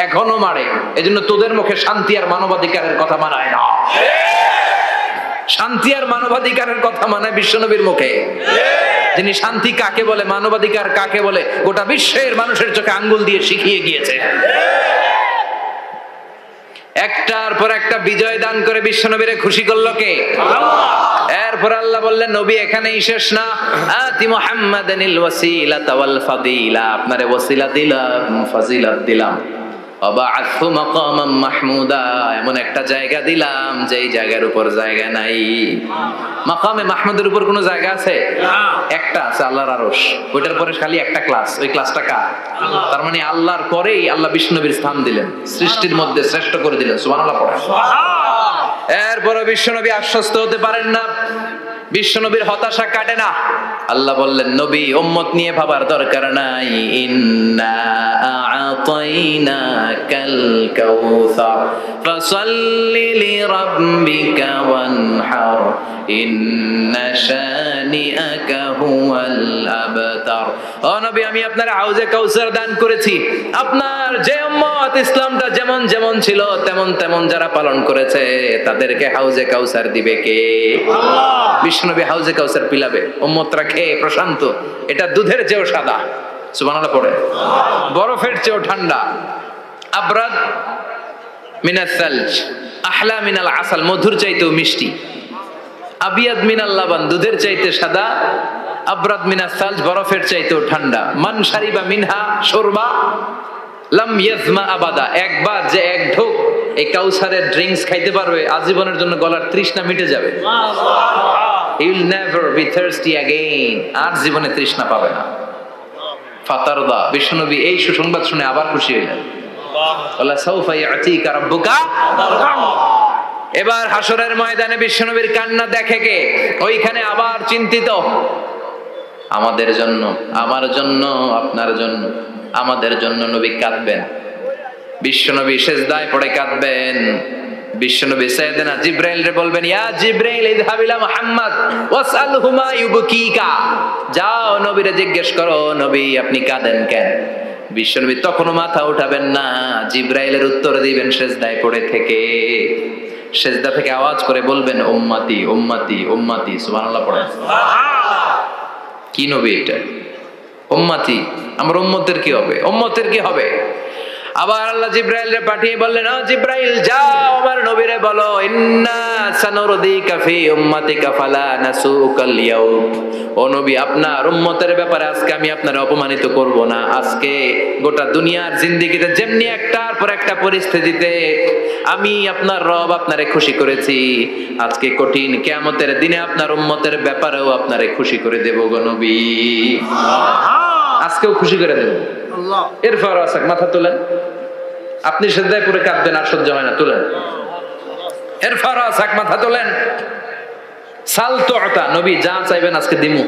এখনো মারে। এজন্য তোদের মুখে শান্তি আর মানবাধিকারের কথা মানায় না। শান্তি আর মানবাধিকারের কথা মানায় বিশ্বনবীর মুখে, যিনি শান্তি কাকে বলে, মানবাধিকার কাকে বলে গোটা বিশ্বের মানুষের চোখে আঙ্গুল দিয়ে শিখিয়ে গিয়েছে। একটার পর একটা বিজয় দান করে বিশ্বনবীরে খুশি করলো কে? এরপর আল্লাহ বললেন, নবী এখানেই শেষ না, আতি মুহাম্মাদানিল ওয়াসিলাতা ওয়াল ফাদিলা, আপনারে ওয়াসিলা দিলাম, ফাজিলাত দিলাম, ওয়াবা'আথহু মাকামান মাহমুদা, এমন একটা জায়গা দিলাম যেই জায়গার উপর জায়গা নাই। মাকামে মাহমুদের উপর কোনো জায়গা আছে? একটা আছে, আল্লাহর আরশ। ওইটার পরে খালি একটা ক্লাস, ওই ক্লাসটা কার? তার মানে আল্লাহর পরেই আল্লাহ বিষ্ণুনবীর স্থান দিলেন, সৃষ্টির মধ্যে শ্রেষ্ঠ করে দিলেন। সুবহানাল্লাহ পড়েন। এরপরে বিশ্বনবী আশ্বস্ত হতে পারেন না, বিশ্বনবীর হতাশা কাটে না। আল্লাহ বললেন, নবী উম্মত নিয়ে ভাবার দরকার নাই, ইন্না আ'তাইনাকাল কাউসার ফাসাল্লি লিরাব্বিকা ওয়ানহার ইন্না শানিআকা হুয়াল আবতার। ও নবী, আমি আপনার হাউজে কাউসার দান করেছি। আপনার যে উম্মত ইসলামটা যেমন যেমন ছিল তেমন তেমন যারা পালন করেছে তাদেরকে হাউজে কাউসার দিবে কে? আল্লাহ। বিশ্বনবী হাউজে কাউসার পিলাবে, উম্মতরা খেয়ে প্রশান্ত। এটা দুধের চেয়েও সাদা, সুবহানাল্লাহ পড়ে, বরফের চেয়েও ঠান্ডা, আবরাদ মিনাস সালজ আহলা মিনাল আসাল, মধুর চাইতেও মিষ্টি, আবিয়াদ মিনাল লাবান, দুধের চাইতে সাদা, আবরাদ মিনাস সালজ, বরফের চাইতেও ঠান্ডা। মান শারিবা মিনহা শুরবা লাম ইয়াজমা আবাদা, একবার যে এক ঢোক এই কাউসারের ড্রিঙ্কস খাইতে পারবে আজীবনের জন্য গলার তৃষ্ণা মিটে যাবে। He will never be thirsty again, আর জীবনে তৃষ্ণা পাবে না। ফাতারদা, বিশ্বনবী এই সুসংবাদ শুনে আবার খুশি হলেন। আল্লাহ সাউফা ইয়াতিকা রাব্বুকা। এবার হাসরের ময়দানে বিশ্বনবীর কান্না দেখে কে? ওইখানে আবার চিন্তিত, আমাদের জন্য, আমার জন্য, আপনার জন্য, আমাদের জন্য নবী কাঁদবেন। বিশ্বনবী সিজদায় পড়ে কাঁদবেন। বিশ্বনবী সাইয়েদনা জিবরাইল রে বলবেন, ইয়া জিবরাইল ইযহাব ইলা মুহাম্মদ ওয়াসআলহু মা ইউবকিকা, যাও নবীরে জিজ্ঞেস করো, নবী আপনি কাঁদেন কেন? বিশ্বনবী তখনও মাথা উঠাবেন না, জিবরাইলের উত্তর দিবেন সিজদায় পড়ে থেকে। সিজদা থেকে আওয়াজ করে বলবেন, উম্মতি উম্মতি উম্মতি। সুবহানাল্লাহ পড়েন। কি নবী এটা? উম্মতি, আমার উম্মতের কি হবে? উম্মতের কি হবে? আবার আল্লাহ জিবরাইলকে পাঠিয়ে বললেন, ও জিবরাইল যাও আমার নবীরে বলো, ইন্না সানুরদিকা ফি উম্মাতিকা ফালা নাসুকাল ইয়াউম। ও নবী, আপনার উম্মতের ব্যাপারে আজকে আমি আপনার অপমানিত করব না। আজকে গোটা দুনিয়ার জিন্দেগিতে যেমনি একটার পর একটা পরিস্থিতিতে আমি আপনার রব আপনারে খুশি করেছি, আজকে কঠিন কিয়ামতের দিনে আপনার উম্মতের ব্যাপারেও আপনারে খুশি করে দেব গো নবী। আজকেও খুশি করে দেব। এরপর আসাক, মাথা তোলেন। আপনি সিজদায় পড়ে কাঁদবেন, আর সহ্য হয় না, তোলেন। এরপর আসাক, মাথা তোলেন। সাল তুতা, নবী যা চাইবেন আজকে দিমু।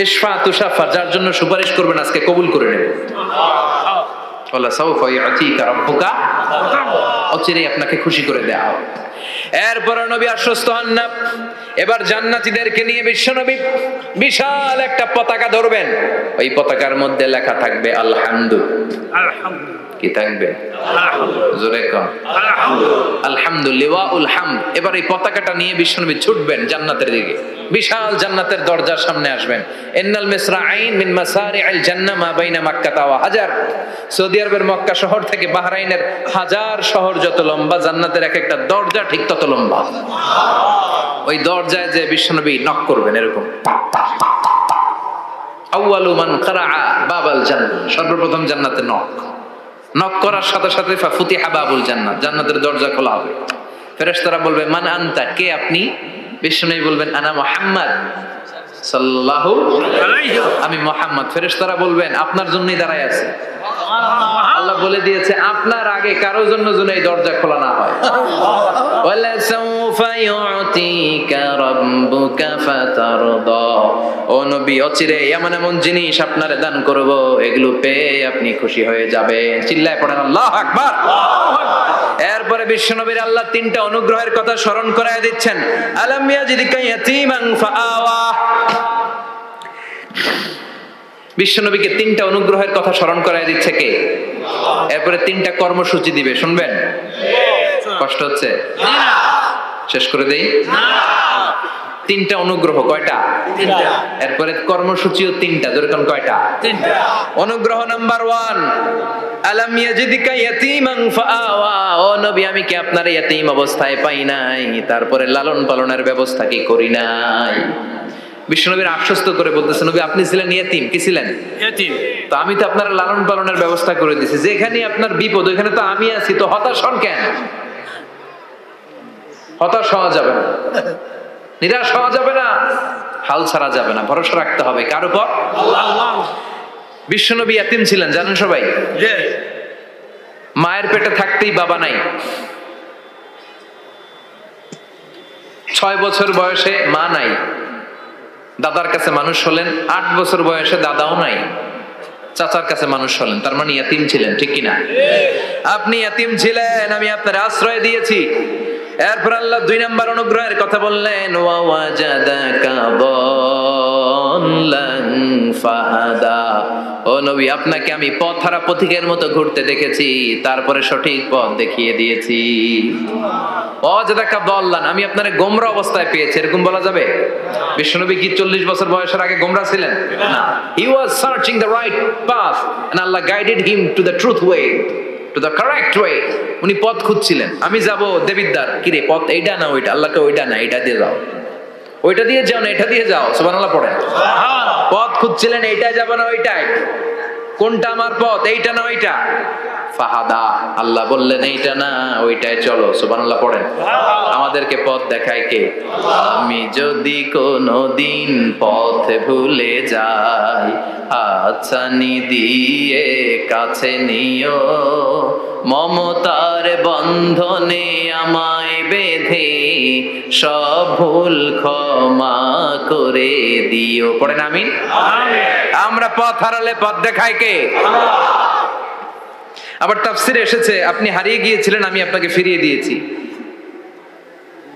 ইশফা তুশাফা, যার জন্য সুপারিশ করবেন আজকে কবুল করে নেব। আল্লাহ সাউফা ইয়াতিকা রাব্বুকা, অচিরেই আপনাকে খুশি করে দেয়া হবে। এরপর নবী আশ্বস্ত হন না। এবার জান্নাতীদেরকে নিয়ে বিশ্বনবী বিশাল একটা পতাকা ধরবেন। ওই পতাকার মধ্যে লেখা থাকবে আলহামদু। কি থাকবে? জোরে কর আলহামদুলিল্লাহুল হামদ। এবার এই পতাকাটা নিয়ে বিশ্বনবী ছুটবেন জান্নাতের দিকে। বিশাল জান্নাতের দরজার সামনে আসবেন। ইন্নাল মিসরাঈন মিন মাসারি'আল জান্নাহ মা বাইনা মাক্কাহ ওয়া হাজার। সৌদি আরবের মক্কা শহর থেকে বাহরাইনের হাজার শহর যত লম্বা, জান্নাতের এক একটা দরজা ঠিক তত লম্বা। ওই দরজায় যে বিশ্বনবী নক করবেন, এরকম আউয়ালু মান কারাআ বাবাল জান্নাহ, সর্বপ্রথম জান্নাতে নক করার সাথে সাথে ফাফুতিহা বাবুল জান্নাত, জান্নাতের দরজা খোলা হবে। ফেরেশতারা বলবে মান আনতা, কে আপনি? বিশ্বনবী বলবেন আনা মুহাম্মদ সাল্লাল্লাহু আলাইহি, আমি মুহাম্মদ। ফেরেশতারা বলবেন আপনার জন্যই দাঁড়ায় আছে। আল্লাহ বলে দিয়েছে আপনার আগে কারো জন্য যেন এই দরজা খোলা না হয়। ওয়ালা সাউফা ইউতিকা রাব্বুকা ফাতারদা, ও নবী অচিরে এমন এমন জিনিস আপনারে দান করব, এগুলো পেয়ে আপনি খুশি হয়ে যাবেন। চিল্লায় পড়েন আল্লাহু আকবার। এরপরে বিশ্বনবীর আল্লাহ তিনটা অনুগ্রহের কথা স্মরণ করায় দিচ্ছেন। আলাম ইয়াজিদকা ইয়াতীমান ফাআওয়া, বিশ্বনবীকে তিনটা অনুগ্রহের কথা স্মরণ করায় দিচ্ছে কে? এরপরে তিনটা কর্মসূচি দিবে, শুনবেন? কষ্ট হচ্ছে? শেষ করে দেই। তিনটা অনুগ্রহ, কয়টা? এরপরে কর্মসূচিও তিনটা, যেরকম কয়টা? অনুগ্রহ নাম্বার 1, আলাম ইয়াজিদকা ইয়াতীমান ফাআওয়া, ও নবী আমি কি আপনার ইয়াতীম অবস্থায় পাই নাই, তারপরে লালন পালনের ব্যবস্থা কি করি নাই? বিশ্বনবীর আশ্বস্ত করে বলতেছে নবী আপনি ছিলেন ইয়াতীম, কি ছিলেন? ইয়াতীম। তো আমি তো আপনার লালন পালনের ব্যবস্থা করে দিয়েছি, যেখানে আপনার বিপদ ওইখানে তো আমি আছি, তো হতাশ হন কেন? হতাশ হওয়া যাবে না, নিরাশ হওয়া যাবে না, হাল ছাড়া যাবে না, ভরসা রাখতে হবে কার উপর? আল্লাহ। বিশ্বনবী ইয়াতীম ছিলেন জানেন সবাই? মায়ের পেটে থাকতেই বাবা নাই, 6 বছর বয়সে মা নাই, দাদার কাছে মানুষ হলেন, 8 বছর বয়সে দাদাও নাই, চাচার কাছে মানুষ হলেন, তার মানে ইয়াতীম ছিলেন, ঠিক কিনা? আপনি ইয়াতীম ছিলেন, আমি আপনার আশ্রয় দিয়েছি। এরপর আল্লাহ 2 নম্বর অনুগ্রহের কথা বললেন, ওয়া ওয়াজাদাকা দাল্লান ফাহাদা, ও নবী আপনাকে আমি পথহারা পথিকের মতো ঘুরতে দেখেছি, তারপরে সঠিক পথ দেখিয়ে দিয়েছি। ওয়াজাদাকা দাল্লান, আমি আপনারে গোমরা অবস্থায় পেয়েছি, এরকম বলা যাবে? বিশ্বনবী কি 40 বছর বয়সের আগে গোমরা ছিলেন? না, he was searching the right path and Allah guided him to the truth way, to the correct way. উনি পথ খুঁজছিলেন, আমি যাব দেবিদ্দার, কিরে পথ এইটা না ওইটা? আল্লাহকে ওইটা না এইটা দিয়ে যাও, ওইটা দিয়ে যাও না এটা দিয়ে যাও, সুবহানাল্লাহ পড়েন। পথ খুঁজছিলেন, এইটা যাব না ওইটাই, কোনটা আমার পথ, এইটা না ওইটা? ফাহাদা, আল্লাহ বললেন এইটা না ওইটাই চলো, সুবহানাল্লাহ পড়েন। আমাদেরকে পথ দেখায় কে? আমি যদি কোনদিন পথ ভুলে যাই, হাতছানি দিয়ে কাছে নিও, মমতার বন্ধনে আমায় বেঁধে সব ভুল ক্ষমা করে দিও, পড়েন আমিন। আমরা পথ হারালে পথ দেখায় কে? আবার তাফসিরে এসেছে আপনি হারিয়ে গিয়েছিলেন, আমি আপনাকে ফিরিয়ে দিয়েছি।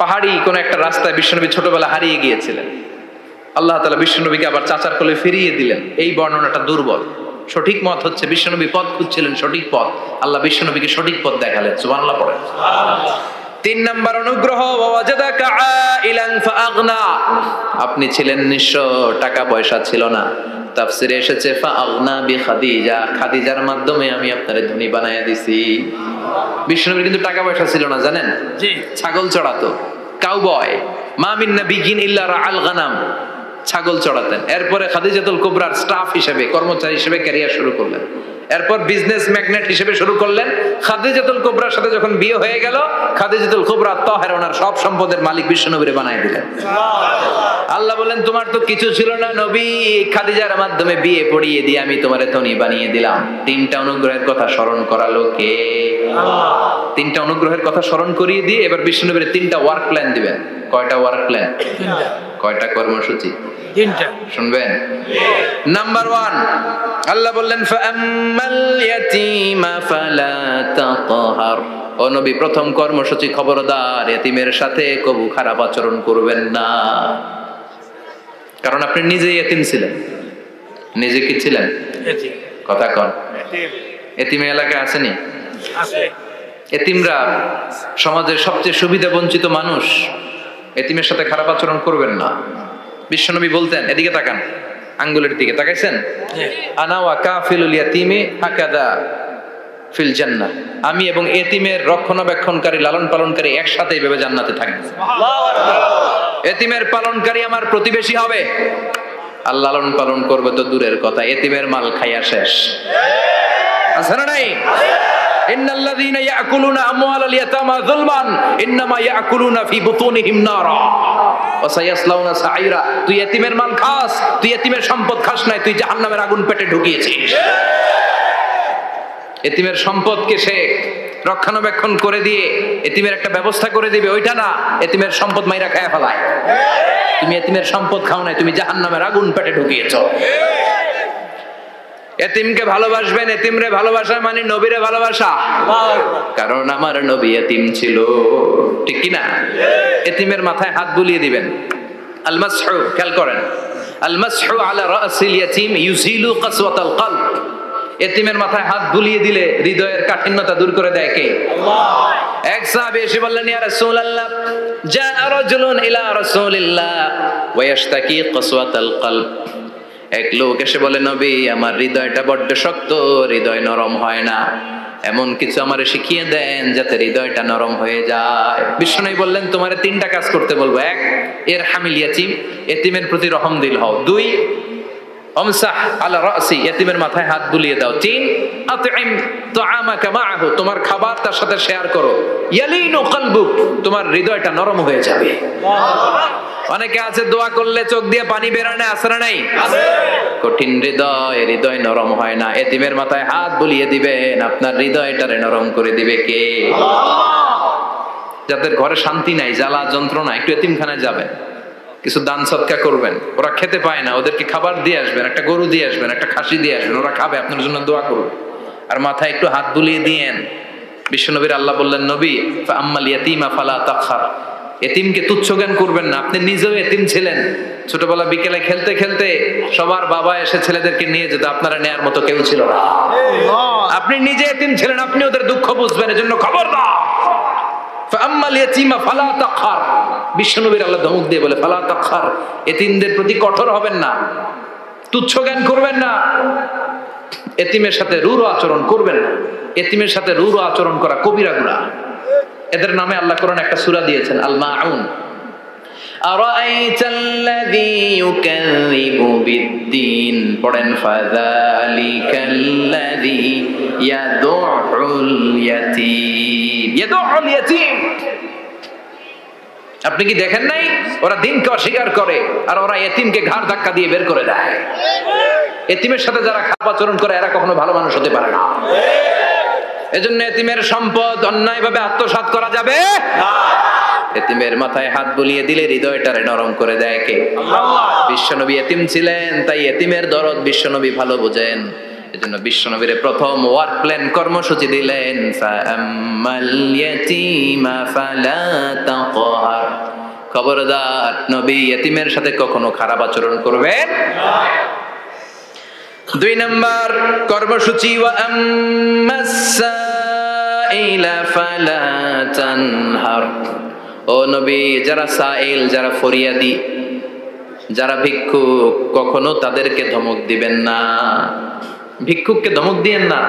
পাহাড়ি কোন একটা রাস্তায় বিশ্বনবী ছোটবেলা হারিয়ে গিয়েছিলেন, আল্লাহ তাআলা বিশ্বনবীকে আবার চাচার কোলে ফিরিয়ে দিলেন। এই বর্ণনাটা দুর্বল, সঠিক মত হচ্ছে বিশ্বনবী পথ খুঁজছিলেন, সঠিক পথ, আল্লাহ বিশ্বনবীকে সঠিক পথ দেখালেন, সুবহানাল্লাহ পড়েন। 3 নম্বর অনুগ্রহ, ওয়াজাদাকা আইলান ফাআগনা, আপনি ছিলেন নিঃস্ব, টাকা পয়সা ছিল না। তাফসিরে এসেছে ফাআগনা বিখাদিজা, খাদিজার মাধ্যমে আমি আপনারে ধনী বানায়া দিছি। বিশ্বনবীর কিন্তু টাকা পয়সা ছিল না জানেন? জি, ছাগল চড়াতো, কাউবয়। মা মিন নাবিয়্যিন ইল্লা রাআল গানাম, ছাগল চড়াতেন। এরপরে খাদিজাতুল কুবরার স্টাফ হিসেবে, কর্মচারী হিসেবে ক্যারিয়ার শুরু করলেন। এরপর বিজনেস ম্যাগনেট হিসেবে শুরু করলেন। খাদিজাতুল কুবরার সাথে যখন বিয়ে হয়ে গেল, খাদিজাতুল কুবরা তাহেরা ওনার সব সম্পদের মালিক বিশ্বনবীরে বানায় দিলেন। আল্লাহ বলেন তোমার তো কিছু ছিল না নবী, খাদিজার মাধ্যমে বিয়ে পড়িয়ে দিয়ে আমি তোমারে ধনী বানিয়ে দিলাম। 3টা অনুগ্রহের কথা স্মরণ করালো কে? আল্লাহ। 3টা অনুগ্রহের কথা স্মরণ করিয়ে দিয়ে এবার বিশ্বনবীরে 3টা ওয়ার্ক প্ল্যান দিবেন। কয়টা ওয়ার্ক প্ল্যান? 3টা। কয়টা কর্মসূচি? 3টা। শুনবেন? নাম্বার 1, আল্লাহ বললেন ফাআম্মাল ইয়াতীমা ফালা তাকহার, ও নবী প্রথম কর্মসূচি খবরদার এতিমের সাথে কবু খারাপ আচরণ করবেন না, কারণ আপনি নিজেই এতিম ছিলেন। নিজে কি ছিলেন? এতিম। কথা কন। এতিম এলাকায় আসেনি? আছে। এতিমরা সমাজের সবচেয়ে সুবিধা বঞ্চিত মানুষ, এতিমের সাথে খারাপ আচরণ করবেন না। বিশ্বনবী বলতেন, এদিকে তাকান, আঙ্গুলের দিকে তাকাইছেন, আনা ওয়া কাফিলুল ইয়াতীমি হাকাদা ফিল জান্নাহ, আমি এবং এতিমের রক্ষণাবেক্ষণকারী লালন পালনকারী একসাথে এইভাবে জান্নাতে থাকবে। এতিমের পালনকারী আমার প্রতিবেশী হবে, আর লালন পালন করবে তো দূরের কথা, এতিমের মাল খাইয়া শেষ। আছে না নাই? ইন্নাল্লাযীনা ইয়াকুলুনা আমওয়ালাল ইয়াতামা যুলমান ইন্নামা ইয়াকুলুনা ফি বুতুনিহিম নারা ওয়া সায়াসলাউনা সাঈরা। তুই এতিমের মাল খাস, তুই এতিমের সম্পদ খাস নাই, তুই জাহান্নামের আগুন পেটে ঢুকিয়েছিস। এতিমের সম্পদকে সে রক্ষণাবেক্ষণ করে দিয়ে এতিমের একটা ব্যবস্থা করে দিবে, ওইটা না, এতিমের সম্পদ মাইরা খায়া ফেলায়। তুমি এতিমের সম্পদ খাও নাই, তুমি জাহান্নামের আগুন পেটে ঢুকিয়েছো। এতিমকে ভালোবাসবেন, এতিমরে ভালোবাসা মানে নবীরে ভালোবাসা, কারণ আমার নবী এতিম ছিল, ঠিক কি না? এতিমের মাথায় হাত বুলিয়ে দিবেন। আল মাসহু, খেয়াল করেন, আল মাসহু আলা রাসিল ইয়াতিম ইউজিলু কাসওয়াতাল কলব। এতিমের মাথায় হাত বুলিয়ে দিলে হৃদয়ের কাঠিন্যতা দূর করে দেয় কে? আল্লাহ। এক সাহাবী এসে বললেন, ইয়া রাসূলুল্লাহ, জাআ রাজুলুন ইলা রাসূলিল্লাহ ওয়া ইয়াশতাকি কাসওয়াতাল কলব। এক লোক এসে বলে, নবী, আমার হৃদয়টা বড্ড শক্ত, হৃদয় নরম হয় না, এমন কিছু আমারে শিখিয়ে দেন যাতে হৃদয়টা নরম হয়ে যায়। বিশ্বনবী বললেন, তোমারে 3টা কাজ করতে বলবো। 1, ইরহামিল ইয়াতীম, এতিমের প্রতি রহমদিল হও। 2, আমসাহ আলা রাসি, এতিমের মাথায় হাত বুলিয়ে দাও। 3, আতইম তুআমাকা মাআহু, তোমার খাবার তার সাথে শেয়ার করো। ইয়ালিনু কলবুক, তোমার হৃদয়টা নরম হয়ে যাবে। অনেকে আছে দোয়া করলে চোখ দিয়ে পানি বের হয় না, আছে না নাই? আছে। কঠিন হৃদয়, হৃদয় নরম হয় না, এতিমের মাথায় হাত বুলিয়ে দিবেন, আপনার হৃদয়টারে নরম করে দিবে কে? আল্লাহ। যাদের ঘরে শান্তি নাই, জ্বালা যন্ত্রণা, একটু এতিমখানায় যাবেন, কিছু দান সদকা করবেন। ওরা খেতে পায় না, ওদেরকে খাবার দিয়ে আসবেন, একটা গরু দিয়ে আসবেন, একটা খাসি দিয়ে আসবেন, ওরা খাবে, আপনার জন্য দোয়া করবে। আর মাথায় একটু হাত বুলিয়ে দিয়েন। বিশ্বনবীর আল্লাহ বললেন, নবী, ফাআম্মাল ইয়াতীমা ফালা তাখহার, এতিমকে তুচ্ছ জ্ঞান করবেন না। আপনি নিজেও এতিম ছিলেন, ছোটবেলা বিকেলে খেলতে খেলতে সবার বাবা এসে ছেলেদেরকে নিয়ে যেত, আপনারা নেয়ার মতো কেউ ছিল না। আপনি নিজে এতিম ছিলেন, আপনি ওদের দুঃখ বুঝবেন, এজন্য খবরদার। ফাআম্মাল ইয়াতীমা ফালা তাখহার, বিশ্বনবীর আল্লাহ ধমক দিয়ে বলে, ফালা তাখহার, এতিমদের প্রতি কঠোর হবেন না, তুচ্ছ জ্ঞান করবেন না, এতিমের সাথে রূঢ় আচরণ করবেন না। এতিমের সাথে রূঢ় আচরণ করা কবিরা গুনাহ। এদের নামে আল্লাহ কোরআন একটা সূরা দিয়েছেন, আল মাউন। আরাআইতাল্লাযী ইউকাযযিবু বিদ্দীন, পড়েন, ফাযালিকাল্লাযী ইয়াদউল ইয়াতীম, ইয়াদউল ইয়াতীম। আপনি কি দেখেন নাই, ওরা দিনকে অস্বীকার করে আর ওরা এতিমকে ঘাড় ধাক্কা দিয়ে বের করে দেয়। এতিমের সাথে যারা খারাপ আচরণ করে এরা কখনো ভালো মানুষ হতে পারে না। এজন্য এতিমের সম্পদ অন্যায়ভাবে আত্মসাৎ করা যাবে না। এতিমের মাথায় হাত বুলিয়ে দিলে হৃদয়টারে নরম করে দেয় কে? আল্লাহ। বিশ্বনবী এতিম ছিলেন, তাই এতিমের দরদ বিশ্বনবী ভালো বোঝেন। এজন্য বিশ্বনবীর প্রথম ওয়ার্ক প্ল্যান কর্মসূচি দিলেন, ফাআম্মাল ইয়াতীমা ফালা তাকহার, খবরদার নবী এতিমের সাথে কখনো খারাপ আচরণ করবেন না। 2 নম্বর কর্মসূচি, ওয়া আম্মাস সাইলা ফালা তানহার, ও নবী, যারা সাইল, যারা ফরিয়াদি, যারা ভিক্ষুক, কখনো তাদেরকে ধমক দিবেন না। ভিক্ষুককে ধমক দিয়েন না,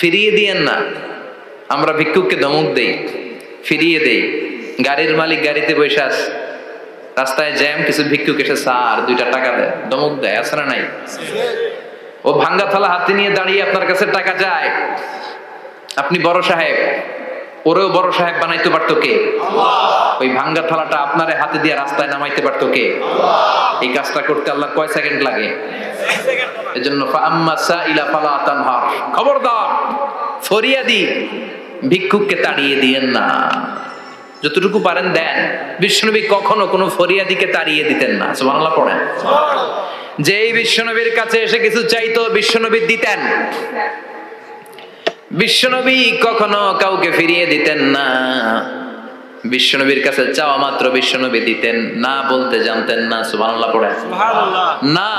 ফিরিয়ে দিয়েন না। আমরা ভিক্ষুককে ধমক দেই, ফিরিয়ে দেই। গাড়ির মালিক গাড়িতে বসে আছে, রাস্তায় জ্যাম, কিছু ভিক্ষুক এসে স্যার 2টা টাকা দেয়, ধমক দেয়, আছে না নাই? ও ভাঙ্গা থালা হাতে নিয়ে দাঁড়িয়ে আপনার কাছে টাকা চায়। আপনি বড় সাহেব, ওরেও বড় সাহেব বানাইতে পারতো কে? আল্লাহ। ওই ভাঙ্গা থালাটা আপনার হাতে দিয়ে রাস্তায় নামাইতে পারতো কে? আল্লাহ। এই কাজটা করতে আল্লাহ কয় সেকেন্ড লাগে? এজন্য ফাআম্মা সাইলা ফালা তানহার, খবরদার ফরিয়াদি ভিক্ষুককে তাড়িয়ে দিয়েন না, যতটুকু পারেন দেন। বিশ্বনবী কখনো কোনো ফরিয়াদিকে তাড়িয়ে দিতেন না। সুবহানাল্লাহ পড়েন। যেই বিশ্বনবীর কাছে এসে কিছু চাইতো বিশ্বনবী দিতেন। বিশ্বনবী কখনো কাউকে ফিরিয়ে দিতেন না। বিশ্বনবীর কাছে চাওয়া মাত্র বিশ্বনবী দিতেন, না বলতে জানতেন না। সুবহানাল্লাহ পড়েন। সুবহানাল্লাহ। না,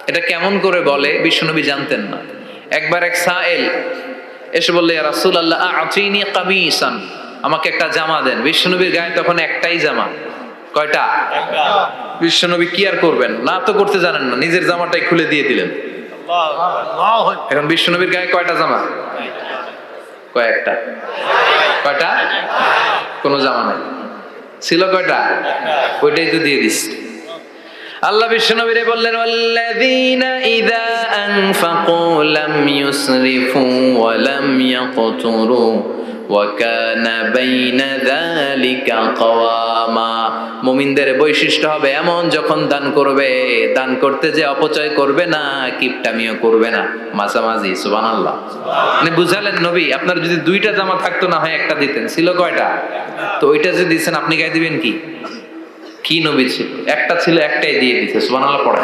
এটা কেমন করে বলে বিশ্বনবী জানতেন না। একবার এক সাইল এসে বললে, ইয়া রাসূলুল্লাহ আ'তিনি কামিসান, আমাকে একটা জামা দেন। বিশ্বনবীর গায়ে তখন একটাই জামা। কয়টা? একটা। বিশ্বনবী কি আর করবেন, না তো করতে জানেন না, নিজের জামাটাই খুলে দিয়ে দিলেন। এখন বিশ্বনবীর গায়ে কয়টা জামা? কয়েকটা। কয়টা? কোনো জামা নাই, ছিল কয়টা? ওইটাই তো দিয়ে দিস। আল্লাহ বিশ্বনবীরে বললেন ওয়াল্লাযীনা ইযা আনফাকু লাম ইউসরিফু ওয়া লাম ইয়াকতুরু ওয়া কানা বাইনা যালিকা কাওয়ামা। মুমিনদের বৈশিষ্ট্য হবে এমন, যখন দান করবে, দান করতে যে অপচয় করবে না, কিপটামিও করবে না, মাঝামাঝি। সুবহানাল্লাহ। মানে বুঝালেন নবী, আপনার যদি দুইটা জামা থাকতো না হয় একটা দিতেন, ছিল কয়টা? তো ওইটা যে দিচ্ছেন আপনি গায়ে দিবেন কি? কি নবী ছিল? একটা ছিল, একটাই দিয়ে দিচ্ছে। সুবহানাল্লাহ পড়ে।